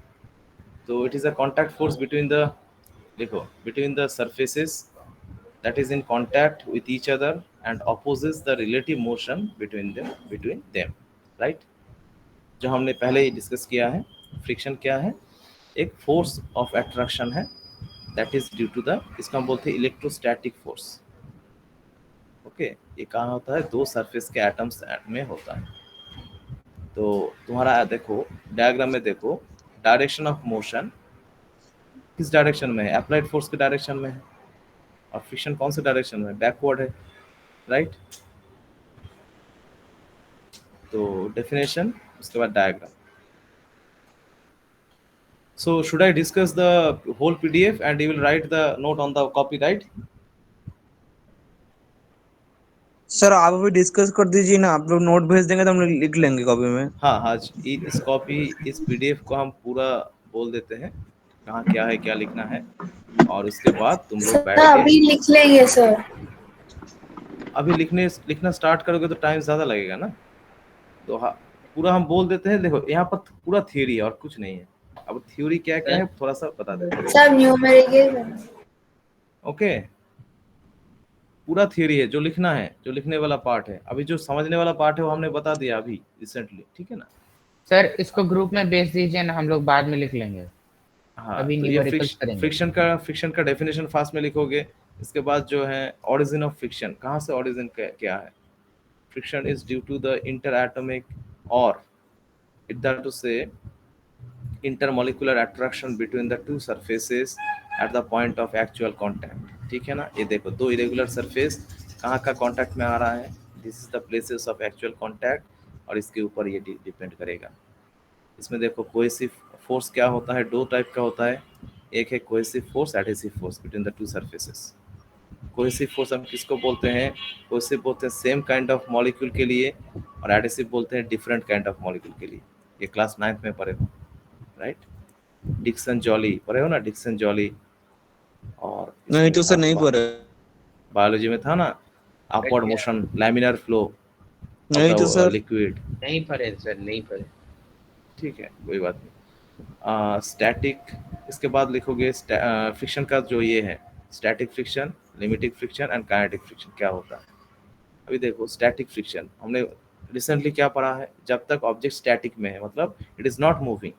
तो it is a contact force between the, देखो, between the surfaces that is in contact with each other and opposes the relative motion between them, right? जो हमने पहले ही डिस्कस किया है। फ्रिक्शन क्या है? एक फोर्स ऑफ अट्रैक्शन है, that is due to the, इसको हम बोलते हैं इलेक्ट्रोस्टैटिक फोर्स। ओके, ये कहाँ होता है? दो सरफेस के एटम्स में होता है। तो तुम्हारा देखो डायग्राम में देखो, डायरेक्शन ऑफ मोशन किस डायरेक्शन में है? अप्लाइड फोर्स के डायरेक्शन में है। और फ्रिक्शन कौन से डायरेक्शन में? बैकवर्ड है, राइट? तो डेफिनेशन, उसके बाद diagram. So should I discuss the whole PDF and you will write the note on the copy, right? Sir आप अभी डिस्कस कर दीजिए ना, आप लोग नोट भेज देंगे तो हम लोग लिख लेंगे कॉपी में। हाँ हाँ, इस कॉपी, इस PDF को हम पूरा बोल देते हैं कहाँ क्या है, क्या लिखना है, और उसके बाद तुम लोग सर बैठ के अभी लिख लेंगे सर। अभी लिखना स्टार्ट करोगे तो टाइम ज़्यादा लगेगा ना। तो हाँ, पूरा हम बोल देते हैं। देखो यहाँ पर पूरा थ्योरी है और कुछ नहीं है। अब थ्योरी क्या क्या है थोड़ा सा बता देते हैं। सब न्यूमेरिकल। ओके, पूरा थ्योरी है, जो लिखना है, जो लिखने वाला पार्ट है। अभी जो समझने वाला पार्ट है वो हमने बता दिया अभी रिसेंटली, ठीक है ना? सर इसको ग्रुप में भेज दीजिए ना, हम लोग बाद में लिख लेंगे। हाँ, अभी तो ये न्यूमेरिकल्स करेंगे। फ्रिक्शन का डेफिनेशन फास्ट में लिखोगे। इसके बाद जो है ओरिजिन ऑफ फ्रिक्शन, कहाँ से ओरिजिन क्या है? Friction is due to the inter atomic और इट दैट टू से intermolecular attraction between the two surfaces at the point of actual contact, ठीक है ना? ये देखो दो इरेगुलर सरफेस कहाँ का कांटेक्ट में आ रहा है, this is the places of actual contact, और इसके ऊपर ये डिपेंड करेगा। इसमें देखो कोहेसिव फोर्स क्या होता है, दो टाइप का होता है, एक है cohesive force, adhesive force between the two surfaces. Cohesive force हम किसको बोलते हैं? कोहेसिव बोलते हैं सेम काइंड ऑफ मॉलिक्यूल के लिए, और एडहेसिव बोलते हैं डिफरेंट काइंड ऑफ मॉलिक्यूल के लिए। ये क्लास 9th में पढ़े हो, राइट? डिक्सन जॉली पढ़े हो ना, डिक्सन जॉली। और नहीं तो सर नहीं पढ़ा। बायोलॉजी में था ना, अपवर्ड मोशन, लैमिनार फ्लो नहीं तो सर। लिक्विड। नहीं पढ़े सर, नहीं पढ़े। ठीक है, कोई बात नहीं। स्टैटिक, इसके बाद लिखोगे फ्रिक्शन का जो ये है, static friction, limiting friction and kinetic friction क्या होता है। अभी देखो स्टैटिक फ्रिक्शन हमने रिसेंटली क्या पढ़ा है, जब तक ऑब्जेक्ट स्टैटिक में है मतलब it is not moving,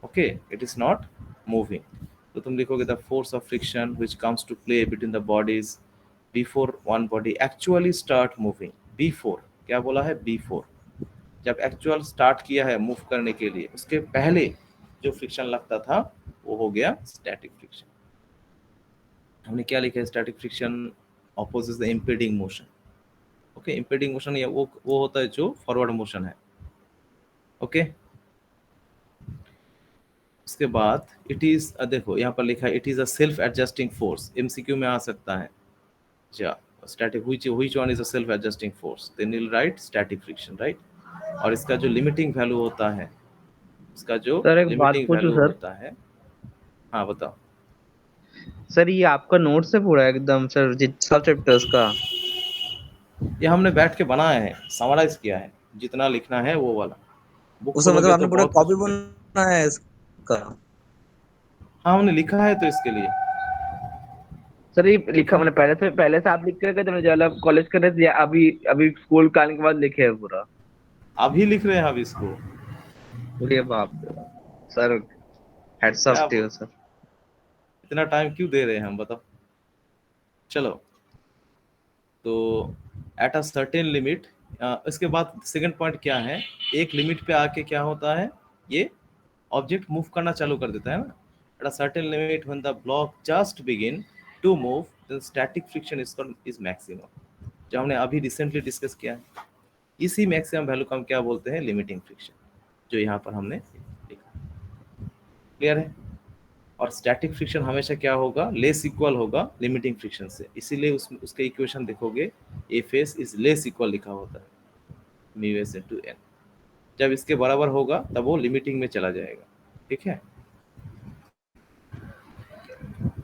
okay, it is not moving, तो तुम लिखोगे the force of friction which comes to play between the bodies before one body actually start moving. Before क्या बोला है? बिफोर, जब एक्चुअल स्टार्ट किया है मूव करने के लिए, उसके पहले जो फ्रिक्शन लगता था वो हो गया स्टैटिक फ्रिक्शन। हमने क्या लिखा है? Static friction opposite the impeding motion. Okay, impeding motion ये वो होता है जो फॉरवर्ड मोशन है। ओके, उसके बाद इट इज, देखो यहाँ पर लिखा है it is a self adjusting force. MCQ में आ सकता है। अच्छा, static which one is a self adjusting force, then you will write static friction, right? और इसका जो लिमिटिंग वैल्यू होता है, इसका जो सर एक बात लिमिटिंग पूछूं वैल्यू सर? होता है, हाँ बताओ। सर ये आपका नोट से पूरा एकदम सर सब चैप्टर्स का? ये हमने बैठ के बनाया है, समराइज किया है, जितना लिखना है वो वाला। बुक उसका मतलब खोलोगे तो आपने पूरा बहुत कॉपी कुछ। बनाया है इसका? हाँ हमने लिखा है तो इसके लिए। सर ये लिखा मैंने पहले से आप लिख के गए थे, मैंने जब कॉलेज कर रहे थे, या अभी अभी स्कूल का आने के बाद लिखे है पूरा? अभी लिख रहे हैं अब इसको। अरे बाप रे बाप। सर हेड्स क्या ऑफ टू यू सर। इतना टाइम क्यों दे रहे हैं हम, बताओ। चलो, तो एट अ सर्टेन लिमिट, इसके बाद सेकंड पॉइंट क्या है, एक लिमिट पे आके क्या होता है, ये ऑब्जेक्ट मूव करना चालू कर देता है ना। At a certain limit when the block just begin to move the static friction is maximum, जो हमने अभी रिसेंटली डिस्कस किया है। इसी मैक्सिमम वैल्यू को हम क्या बोलते हैं? लिमिटिंग फ्रिक्शन, जो यहाँ पर हमने लिखा। क्लियर है? और स्टैटिक फ्रिक्शन हमेशा क्या होगा? लेस इक्वल होगा लिमिटिंग फ्रिक्शन से, इसीलिए उसके इक्वेशन देखोगे F S is less equal लिखा होता है, म्यू एस इनटू एन। जब इसके बराबर होगा तब वो लिमिटिंग में चला जाएगा। ठीक है,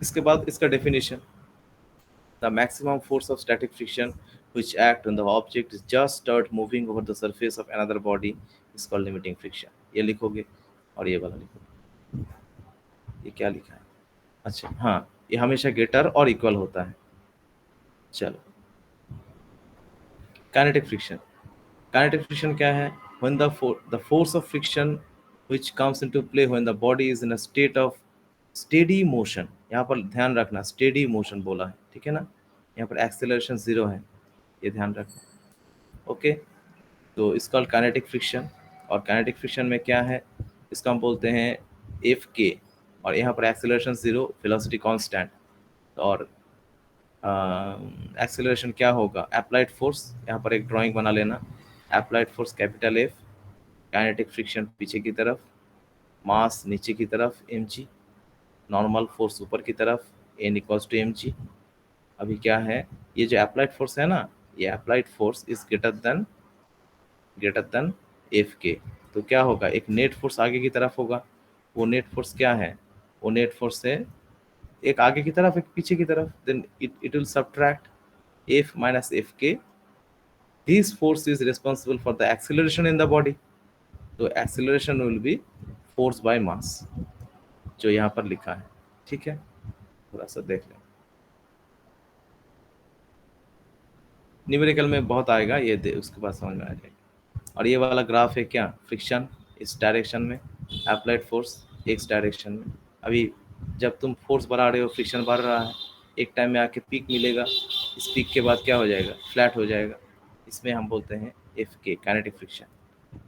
इसके बाद इसका definition, the maximum force of static friction which act when the object is just start moving over the surface of another body is called limiting friction। ये लिखोगे और ये वाला लिखोगे। ये क्या लिखा है? अच्छा हाँ, ये हमेशा ग्रेटर और इक्वल होता है। चलो, काइनेटिक फ्रिक्शन। काइनेटिक फ्रिक्शन क्या है? when the force of friction which comes into play when the body is in a state of steady motion। यहाँ पर ध्यान रखना steady motion बोला है, ठीक है ना? यहाँ पर एक्सेलरेशन 0 है, ये ध्यान रखना। ओके, तो इसका काइनेटिक फ्रिक्शन। और काइनेटिक फ्रिक्शन में क्या है? इसका हम बोलते हैं एफ के, और यहाँ पर एक्सेलरेशन 0, वेलोसिटी कांस्टेंट। और एक्सेलरेशन क्या होगा? अप्लाइड फोर्स, यहाँ पर एक ड्राइंग बना लेना। Applied force capital F, kinetic friction पीछे की तरफ, मास नीचे की तरफ mg, नॉर्मल फोर्स ऊपर की तरफ n इक्वल्स टू mg। अभी क्या है, ये जो अप्लाइड फोर्स है ना, ये applied force is greater then F के, तो क्या होगा? एक नेट फोर्स आगे की तरफ होगा। वो नेट फोर्स क्या है? वो नेट फोर्स है एक आगे की तरफ एक पीछे की तरफ, then it will subtract F minus F K. This force is responsible for the acceleration in the body, तो acceleration will be force by mass, जो यहाँ पर लिखा है। ठीक है, थोड़ा सा देख लें, न्यूमेरिकल में बहुत आएगा, ये उसके बाद समझ में आ जाएगा। और ये वाला ग्राफ है क्या? फ्रिक्शन इस डायरेक्शन में, अप्लाइड फोर्स एक्स डायरेक्शन में। अभी जब तुम फोर्स बढ़ा रहे हो, फ्रिक्शन बढ़ रहा है, एक टाइम में आके पीक मिलेगा, इस पीक के बाद क्या हो जाएगा? फ्लैट हो जाएगा। इसमें हम बोलते हैं एफ के, काइनेटिक फ्रिक्शन,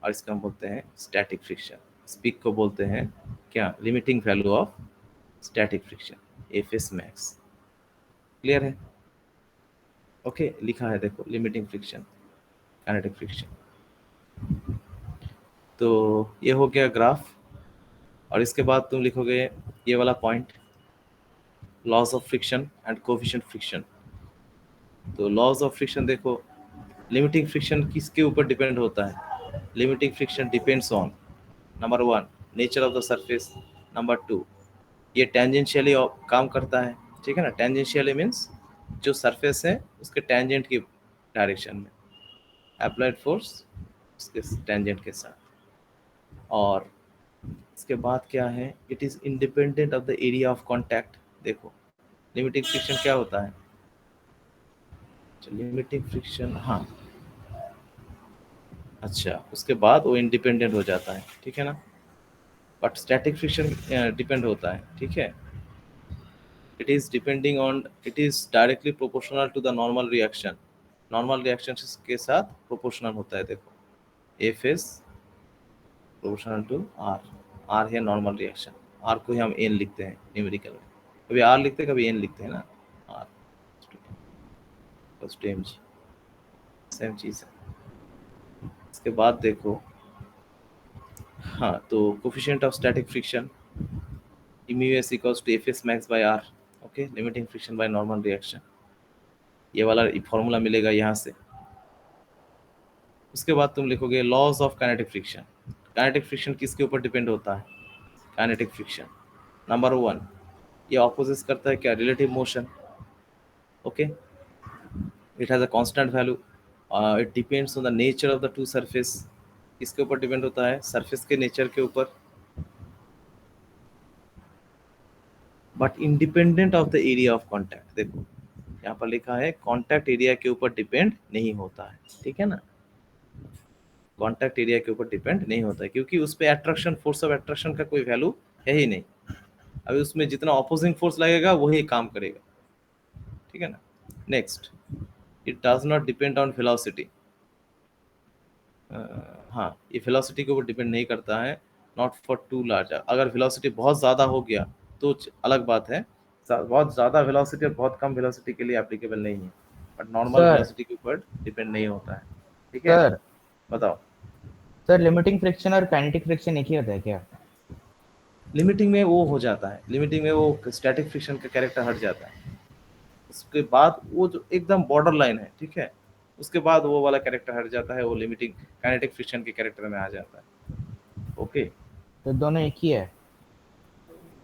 और इसका हम बोलते हैं स्टैटिक फ्रिक्शन। स्पीक को बोलते हैं क्या? Limiting value of static friction, F S max. Clear है? ओके, लिखा है देखो, लिमिटिंग फ्रिक्शन, काइनेटिक फ्रिक्शन। तो ये हो गया ग्राफ, और इसके बाद तुम लिखोगे ये वाला point, laws of friction and coefficient friction. तो लॉज ऑफ फ्रिक्शन देखो, लिमिटिंग फ्रिक्शन किसके ऊपर डिपेंड होता है? Limiting friction depends on number 1 nature of the surface, number 2 ये टेंजेंशियली काम करता है, ठीक है ना। टेंजेंशियली मीन्स जो सरफेस है उसके टेंजेंट की डायरेक्शन में अप्लाइड फोर्स उसके टेंजेंट के साथ। और इसके बाद क्या है? It is independent of the area of contact. देखो लिमिटिंग फ्रिक्शन क्या होता है? लिमिटिंग फ्रिक्शन, हाँ अच्छा, उसके बाद वो इंडिपेंडेंट हो जाता है, ठीक है ना। बट स्टैटिक फ्रिक्शन डिपेंड होता है, ठीक है। It is depending on, it is directly proportional to the normal reaction. Normal reaction के साथ प्रोपोर्शनल होता है। देखो F is proportional to R, R है नॉर्मल रिएक्शन, आर को ही हम एन लिखते हैं न्यूमेरिकल में, कभी आर लिखते हैं कभी एन लिखते हैं ना, R plus two M G, same चीज़ है। इसके बाद देखो, हाँ तो coefficient of static friction mu s equals to fs max by r, okay, limiting friction by normal reaction, ये वाला फॉर्मूला मिलेगा यहाँ से। उसके बाद तुम लिखोगे laws of kinetic friction. Kinetic friction किसके ऊपर डिपेंड होता है? काइनेटिक फ्रिक्शन नंबर 1 ये ऑपोजिट करता है क्या? Relative motion, okay. It has a constant value, it depends on the nature of the two surface. किसके ऊपर डिपेंड होता है? सरफेस के नेचर के ऊपर, but independent of the area of contact. देखो यहाँ पर लिखा है कॉन्टैक्ट एरिया के ऊपर डिपेंड नहीं होता है, ठीक है ना। कॉन्टैक्ट एरिया के ऊपर डिपेंड नहीं होता है क्योंकि उस पर अट्रैक्शन, फोर्स ऑफ अट्रैक्शन का कोई वैल्यू है ही नहीं। अभी उसमें जितना ऑपोजिंग फोर्स लगेगा वही काम करेगा, ठीक है ना। Next, it does not depend on velocity. हाँ ये वेलोसिटी के ऊपर डिपेंड नहीं करता है, नॉट फॉर टू लार्ज। अगर वेलोसिटी बहुत ज़्यादा हो गया तो अलग बात है, बहुत ज़्यादा वेलोसिटी और बहुत कम वेलोसिटी के लिए एप्लीकेबल नहीं है, बट नॉर्मल सर वेलोसिटी के ऊपर डिपेंड नहीं होता है, ठीक है। सर बताओ। सर लिमिटिंग फ्रिक्शन और काइनेटिक फ्रिक्शन एक ही होता है क्या? लिमिटिंग में वो हो जाता है, लिमिटिंग में वो स्टैटिक फ्रिक्शन का कैरेक्टर हट जाता है, उसके बाद वो जो एकदम बॉर्डर लाइन है, ठीक है, उसके बाद वो वाला कैरेक्टर हट जाता है, वो लिमिटिंग काइनेटिक फ्रिक्शन के कैरेक्टर में आ जाता है, ओके। तो दोनों एक ही है?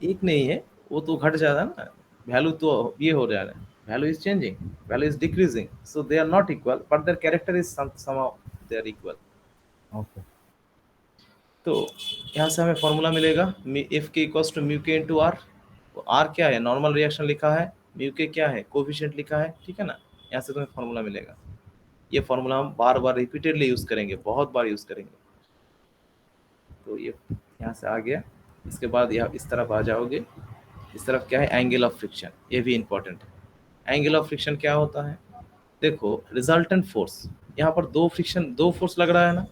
एक नहीं है, वो तो घट जाता है ना, वैल्यू तो ये हो रहा है, value is changing, value is decreasing, so they are not equal but their character is somehow they are equal, okay. तो यहाँ से हमें फॉर्मूला मिलेगा एफ के इक्वल्स टू म्यू के इंटू आर। आर क्या है? नॉर्मल रिएक्शन लिखा है, म्यू के क्या है? कोफिशिएंट लिखा है, ठीक है ना। यहाँ से तुम्हें फॉर्मूला मिलेगा, ये फॉर्मूला हम बार बार रिपीटेडली यूज़ करेंगे, बहुत बार यूज़ करेंगे। तो ये यहाँ से आ गया, इसके बाद यहाँ इस तरफ आ जाओगे, इस तरफ क्या है? एंगल ऑफ फ्रिक्शन, ये भी इंपॉर्टेंट है। एंगल ऑफ फ्रिक्शन क्या होता है? देखो रिजल्टेंट फोर्स, यहाँ पर दो फोर्स लग रहा है ना,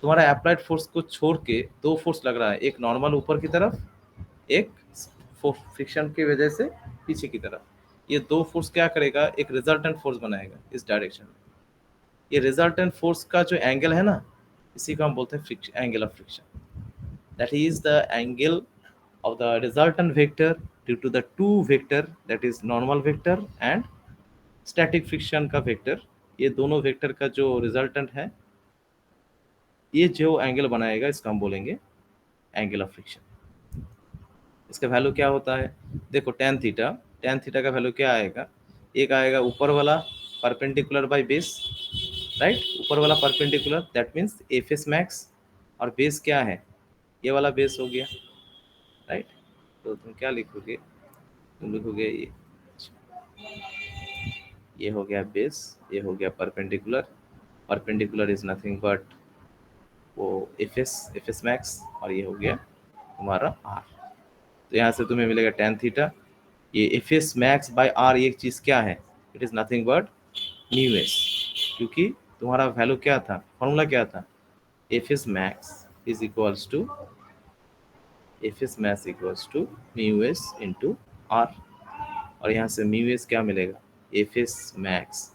तुम्हारा अप्लाइड फोर्स को छोड़ के दो फोर्स लग रहा है, एक नॉर्मल ऊपर की तरफ, एक फ्रिक्शन की वजह से पीछे की तरफ। ये दो फोर्स क्या करेगा? एक रिजल्टेंट फोर्स बनाएगा इस डायरेक्शन में। ये रिजल्टेंट फोर्स का जो एंगल है ना, इसी को हम बोलते हैं angle of friction. That is the angle of the resultant vector due to the two vector, that is normal vector and static friction का वेक्टर। ये दोनों वेक्टर का जो रिजल्टेंट है, ये जो एंगल बनाएगा इसको हम बोलेंगे एंगल ऑफ फ्रिक्शन। इसका वैल्यू क्या होता है? देखो टेन थीटा का वैल्यू क्या आएगा? एक आएगा ऊपर वाला परपेंडिकुलर बाय बेस, राइट, ऊपर वाला perpendicular, that means F S max, और बेस क्या है? ये वाला बेस हो गया, राइट। तो तुम क्या लिखोगे? तुम लिखोगे ये हो गया बेस, ये हो गया perpendicular, perpendicular is nothing but वो एफ एस मैक्स, और ये हो गया तुम्हारा आर। तो यहाँ से तुम्हें मिलेगा टेन थीटा, ये F S max by R, ये चीज़ क्या है? It is nothing but mu S, क्योंकि तुम्हारा वैल्यू क्या था, फॉर्मूला क्या था? F S max is equals to mu S into R, और यहाँ से म्यू एस क्या मिलेगा? F S max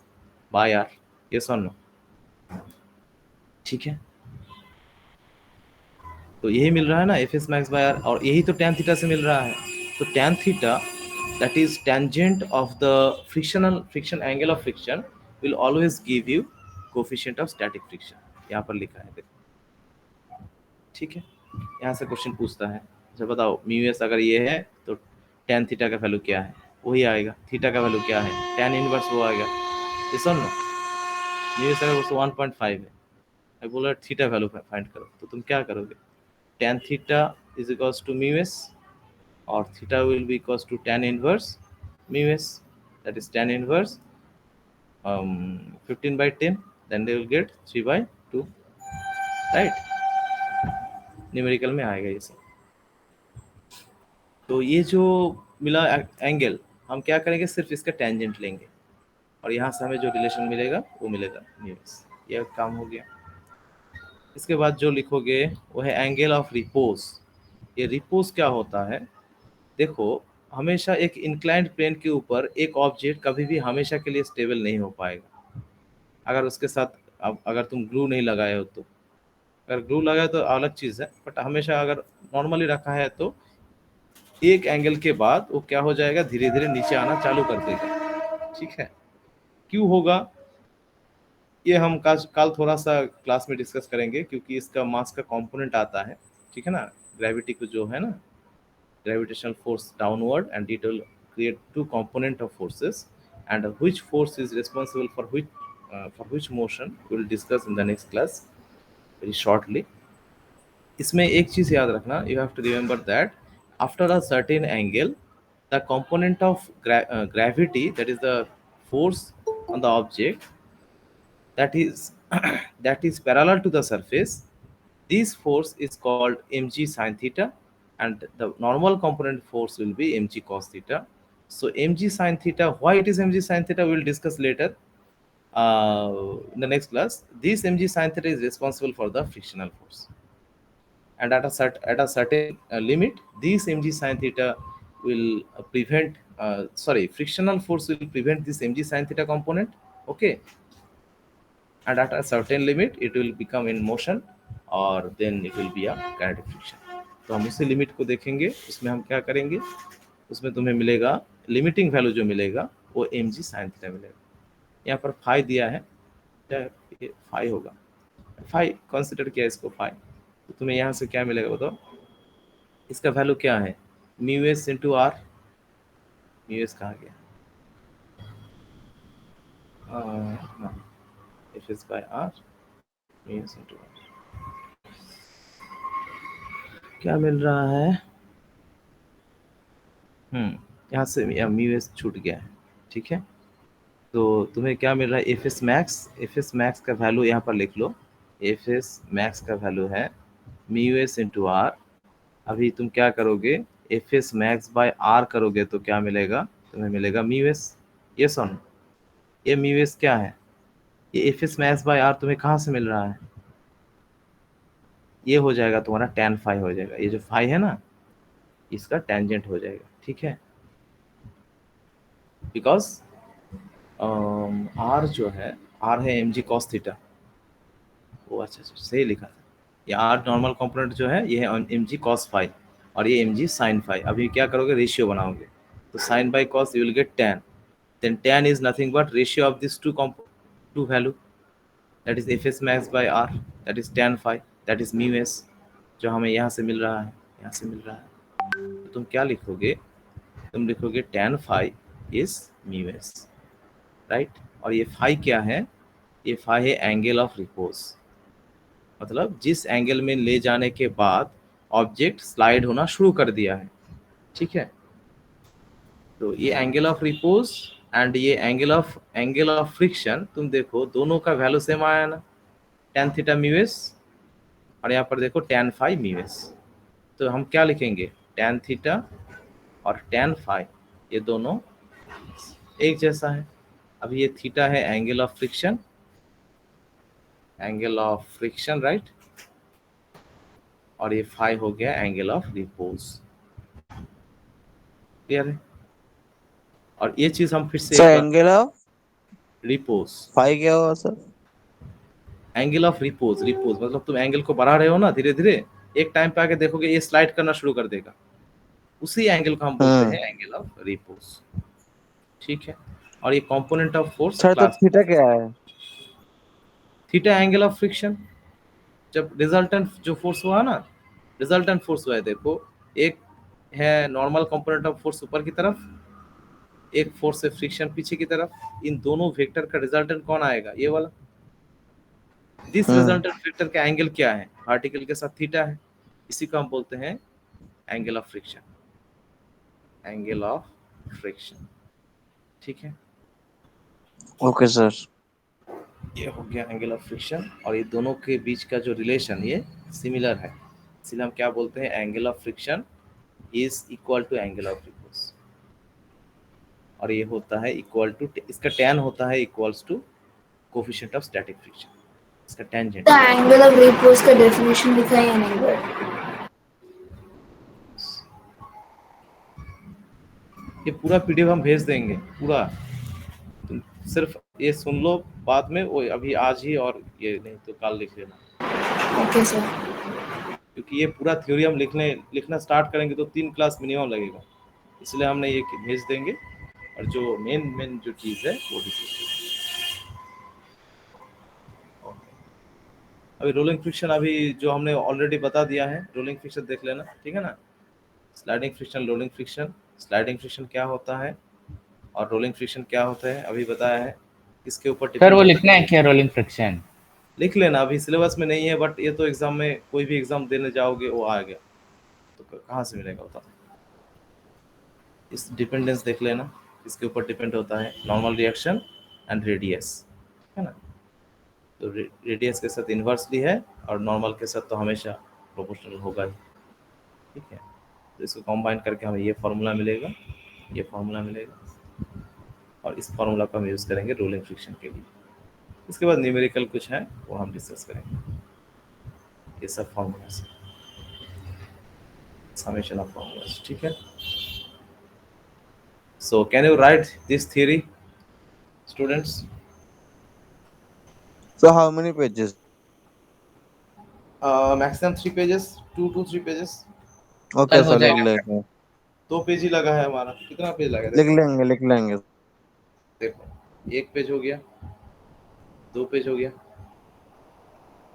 by R, ये सुनो, ठीक है। तो यही मिल रहा है ना F S max by R, और यही तो टेन थीटा से मिल रहा है। तो tan theta that is tangent of the friction angle of friction will always give you coefficient of static friction. यहाँ पर लिखा है देखो, ठीक है। यहाँ से क्वेश्चन पूछता है, जब बताओ म्यू एस अगर ये है तो tan थीटा का वैल्यू क्या है, वही आएगा। थीटा का वैल्यू क्या है, tan इनवर्स वो आएगा। इस नो म्यू एस अगर 1.5 है, मैं बोला थीटा वैल्यू फाइंड करो, तो तुम क्या करोगे, tan theta is equals to mu S or theta will be equals to tan inverse mu s, that is tan inverse 15 by 10, then they will get 3 by 2, right? Numerical में आएगा ये सब। तो ये जो मिला एंगल, हम क्या करेंगे, सिर्फ इसका टेंजेंट लेंगे और यहाँ से हमें जो रिलेशन मिलेगा वो मिलेगा mu s। ये काम हो गया। इसके बाद जो लिखोगे वो है एंगल ऑफ रिपोज। ये रिपोज क्या होता है, देखो हमेशा एक इंक्लाइंड प्लेन के ऊपर एक ऑब्जेक्ट कभी भी हमेशा के लिए स्टेबल नहीं हो पाएगा। अगर उसके साथ अगर तुम ग्लू नहीं लगाए हो तो, अगर ग्लू लगाए तो अलग चीज़ है, बट हमेशा अगर नॉर्मली रखा है तो एक एंगल के बाद वो क्या हो जाएगा, धीरे धीरे नीचे आना चालू कर देगा, ठीक है। क्यों होगा ये हम कल थोड़ा सा क्लास में डिस्कस करेंगे, क्योंकि इसका मास का कंपोनेंट आता है, ठीक है ना। ग्रेविटी को जो है ना, gravitational force downward, and it will create two component of forces, and which force is responsible for which motion we will discuss in the next class very shortly. इसमें एक चीज याद रखना, you have to remember that after a certain angle the component of gravity, that is the force on the object that is parallel to the surface, this force is called mg sin theta, and the normal component force will be mg cos theta. So mg sin theta, why it is mg sin theta, we will discuss later in the next class. This mg sin theta is responsible for the frictional force, and at a certain limit, this mg sin theta will prevent frictional force will prevent this mg sin theta component, okay, and at a certain limit it will become in motion, or then it will be a kinetic friction. तो हम उसी लिमिट को देखेंगे, उसमें हम क्या करेंगे, उसमें तुम्हें मिलेगा लिमिटिंग वैल्यू जो मिलेगा वो mg sin थीटा मिलेगा। यहाँ पर फाई दिया है, ये फाई होगा, फाई कंसिडर किया इसको फाई, तो तुम्हें यहाँ से क्या मिलेगा बताओ, इसका वैल्यू क्या है, mu S into R. Mu S कहाँ गया, F S by R, mu S into R क्या मिल रहा है, यहाँ से म्यू एस छूट गया है, ठीक है। तो तुम्हें क्या मिल रहा है, एफ एस मैक्स का वैल्यू यहाँ पर लिख लो, एफ एस मैक्स का वैल्यू है म्यू एस इंटू आर। अभी तुम क्या करोगे, F S max by R करोगे तो क्या मिलेगा, तुम्हें मिलेगा म्यू एस। ये सुन, ये म्यू एस क्या है, ये F S max by R तुम्हें कहाँ से मिल रहा है, ये हो जाएगा तुम्हारा tan फाई हो जाएगा, ये जो फाई है ना इसका टेंजेंट हो जाएगा, ठीक है। बिकॉज आर जो है, आर है mg cos थीटा, वो अच्छा सही लिखा था, ये आर नॉर्मल कंपोनेंट जो है ये है mg cos फाई और ये mg sin फाई। अभी क्या करोगे, रेशियो बनाओगे, तो sin by cos you will get tan, then tan is nothing but ratio of these two value, that is fs max by r, that is tan phi, that is mu s, जो हमें यहाँ से मिल रहा है, यहाँ से मिल रहा है। तो तुम क्या लिखोगे, तुम लिखोगे tan phi is mu s, right. और ये फाई क्या है, ये फाई है एंगल ऑफ रिपोज, मतलब जिस एंगल में ले जाने के बाद ऑब्जेक्ट स्लाइड होना शुरू कर दिया है, ठीक है। तो ये एंगल ऑफ रिपोज एंड ये एंगल ऑफ फ्रिक्शन, तुम देखो दोनों का वैल्यू सेम आया ना, tan थीटा म्यू एस, और यहाँ पर देखो tan फाई म्यू एस। तो हम क्या लिखेंगे, tan थीटा और tan फाई ये दोनों एक जैसा है। अब ये थीटा है एंगल ऑफ फ्रिक्शन, राइट, और ये फाई हो गया एंगल ऑफ रिपोज, क्लियर है। और ये चीज हम फिर से एंगल ऑफ रिपोज, फाई क्या होगा सर, एंगल ऑफ रिपोज मतलब तुम एंगल को बढ़ा रहे हो ना धीरे धीरे, एक टाइम पे आके देखोगे ये स्लाइड करना शुरू कर देगा, उसी एंगल को हम बोलते हैं एंगल ऑफ रिपोज। ठीक है, और ये कंपोनेंट ऑफ फोर्स सर तो क्लास थीटा क्या है? Theta angle of friction. जब रिजल्टेंट जो फोर्स हुआ ना, रिजल्टेंट फोर्स हुआ है, देखो एक है नॉर्मल कंपोनेंट ऑफ फोर्स ऊपर की तरफ, एक फोर्स है फ्रिक्शन पीछे की तरफ, इन दोनों वेक्टर का रिजल्टेंट कौन आएगा? ये वाला। दिस रिजल्टेंट वेक्टर का एंगल क्या है? पार्टिकल के साथ थीटा है, इसी को हम बोलते हैं angle of friction, angle of friction. ठीक है, ओके सर। ये हो गया एंगल ऑफ फ्रिक्शन, और ये दोनों के बीच का जो रिलेशन ये सिमिलर है, इसलिए हम क्या बोलते हैं? Angle of friction is equal to angle of repose, और ये होता है इक्वल टू, इसका tan होता है equals to coefficient of static friction, इसका टेंजेंट। तो एंगल ऑफ रिपोज का डेफिनेशन लिखा है या नहीं बट ये पूरा पीडीएफ हम भेज देंगे पूरा, तुम सिर्फ ये सुन लो बाद में, वो अभी आज ही, और ये नहीं तो कल लिख लेना, ओके सर। क्योंकि ये पूरा थ्योरी हम लिखना स्टार्ट करेंगे तो 3 क्लास मिनिमम लगेगा, इसलिए हमने ये भेज देंगे, और जो मेन जो चीज़ है वो डिस्कस। अभी रोलिंग फ्रिक्शन अभी जो हमने ऑलरेडी बता दिया है, रोलिंग फ्रिक्शन देख लेना, ठीक है ना। Sliding friction, rolling friction, sliding friction क्या होता है और रोलिंग फ्रिक्शन क्या होता है अभी बताया है। इसके ऊपर सर वो लिखना है क्या रोलिंग फ्रिक्शन? लिख लेना, अभी सिलेबस में नहीं है, बट ये तो एग्जाम में कोई भी एग्जाम देने जाओगे वो आ गया तो कहाँ से मिलेगा बताओ। इस डिपेंडेंस देख लेना, इसके ऊपर डिपेंड होता है नॉर्मल रिएक्शन एंड रेडियस, है ना। तो रेडियस के साथ इन्वर्सली है और नॉर्मल के साथ तो हमेशा प्रोपोर्शनल होगा ही। ठीक है, तो इसको कंबाइन करके हमें ये फार्मूला मिलेगा, ये फार्मूला मिलेगा, और इस फार्मूला को हम यूज़ करेंगे रोलिंग फ्रिक्शन के लिए। इसके बाद न्यूमेरिकल कुछ है वो हम डिस्कस करेंगे, ये सब फार्मूलाज, समेशन ऑफ फार्मूलाज। ठीक है, so can you right this theory students? So how many pages? Maximum 3 pages, 2 to 3 pages. Okay कल हो सर लिख जाएगा। लेंगे, 2 पेज ही लगा है हमारा, कितना पेज लगा है? लिख लेंगे। देखो 1 पेज हो गया, 2 पेज हो गया,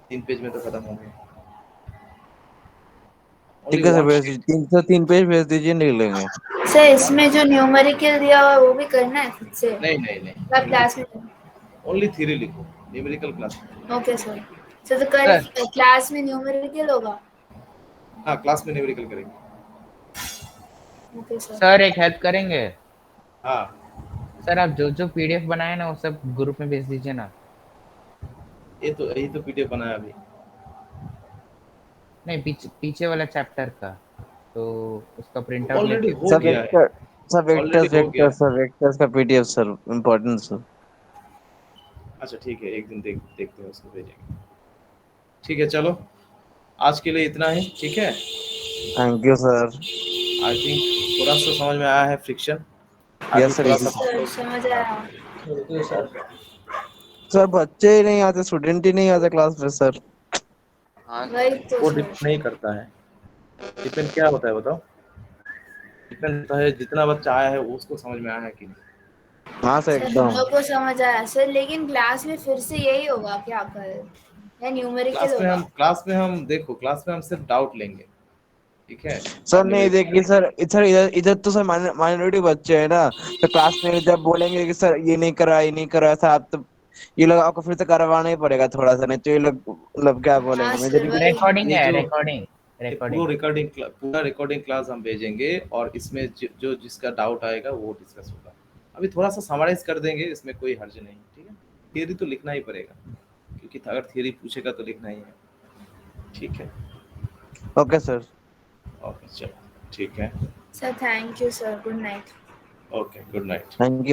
3 पेज में तो खत्म हो गया। ठीक है सर, भेज दीजिए, 3 पेज भेज दीजिए, लिख लेंगे। सर इसमें जो न्यूमेरिकल दिया हुआ है वो भी करना है खुद से? नहीं, आप क्लास में? ओनली थ्योरी लिखो, न्यूमेरिकल क्लास में। Okay sir. सर तो कल क्लास में न्यूमेरिकल होगा? हाँ, क्लास में न्यूमेरिकल करेंगे। Okay sir. सर एक हेल्प करेंगे? हाँ, सर आप जो पीडीएफ बनाए ना वो सब ग्रुप में भेज दीजिए ना। यही तो पीडीएफ बनाया अभी। नहीं पीछे वाला चैप्टर का, तो उसका प्रिंट आउट ऑलरेडी लेके। हो गया है, सब वेक्टर्स का पीडीएफ सर, इंपॉर्टेंट सर। अच्छा ठीक है, एक दिन देखते हैं, उसको भेजेंगे। ठीक है, चलो आज के लिए इतना ही। ठीक है, thank you sir. I think थोड़ा सा समझ में आया है फ्रिक्शन। Yes sir. सर समझ आया। सर बच्चे ही नहीं आते, स्टूडेंट ही नहीं आते क्लास में सर। वही तो वो सर। डिपेंड नहीं करता है, डिपेंड क्या होता है बताओ? डिपेंड होता है जितना बच्चा आया है उसको समझ में आया है कि नहीं। हाँ सर सर हम एकदम। लोग को समझ आया सर, लेकिन क्लास में फिर से यही होगा क्या कल, या न्यूमेरिकल होगा? क्लास में हम सिर्फ डाउट लेंगे, ठीक है। सर नहीं देखिए सर, इधर तो सर माइनॉरिटी बच्चे हैं ना, तो क्लास में जब बोलेंगे कि सर ये नहीं करा सर, आप तो ये लोग आपको फिर से करवाना ही पड़ेगा थोड़ा सा, नहीं तो ये लोग मतलब क्या बोलेंगे। हाँ, मैं सर, जब रिकॉर्डिंग ये है, जो- रिकॉर्डिंग पूरा रिकॉर्डिंग क्लास हम भेजेंगे, और इसमें जो जिसका डाउट आएगा वो डिस्कस होगा। अभी थोड़ा सा समराइज कर देंगे, इसमें कोई हर्ज नहीं, ठीक है। थियरी तो लिखना ही पड़ेगा, क्योंकि अगर थियरी पूछेगा तो लिखना ही है, ठीक है। Okay sir. ओके चलो, ठीक है। Sir thank you sir, good night. Okay, good night. Thank you.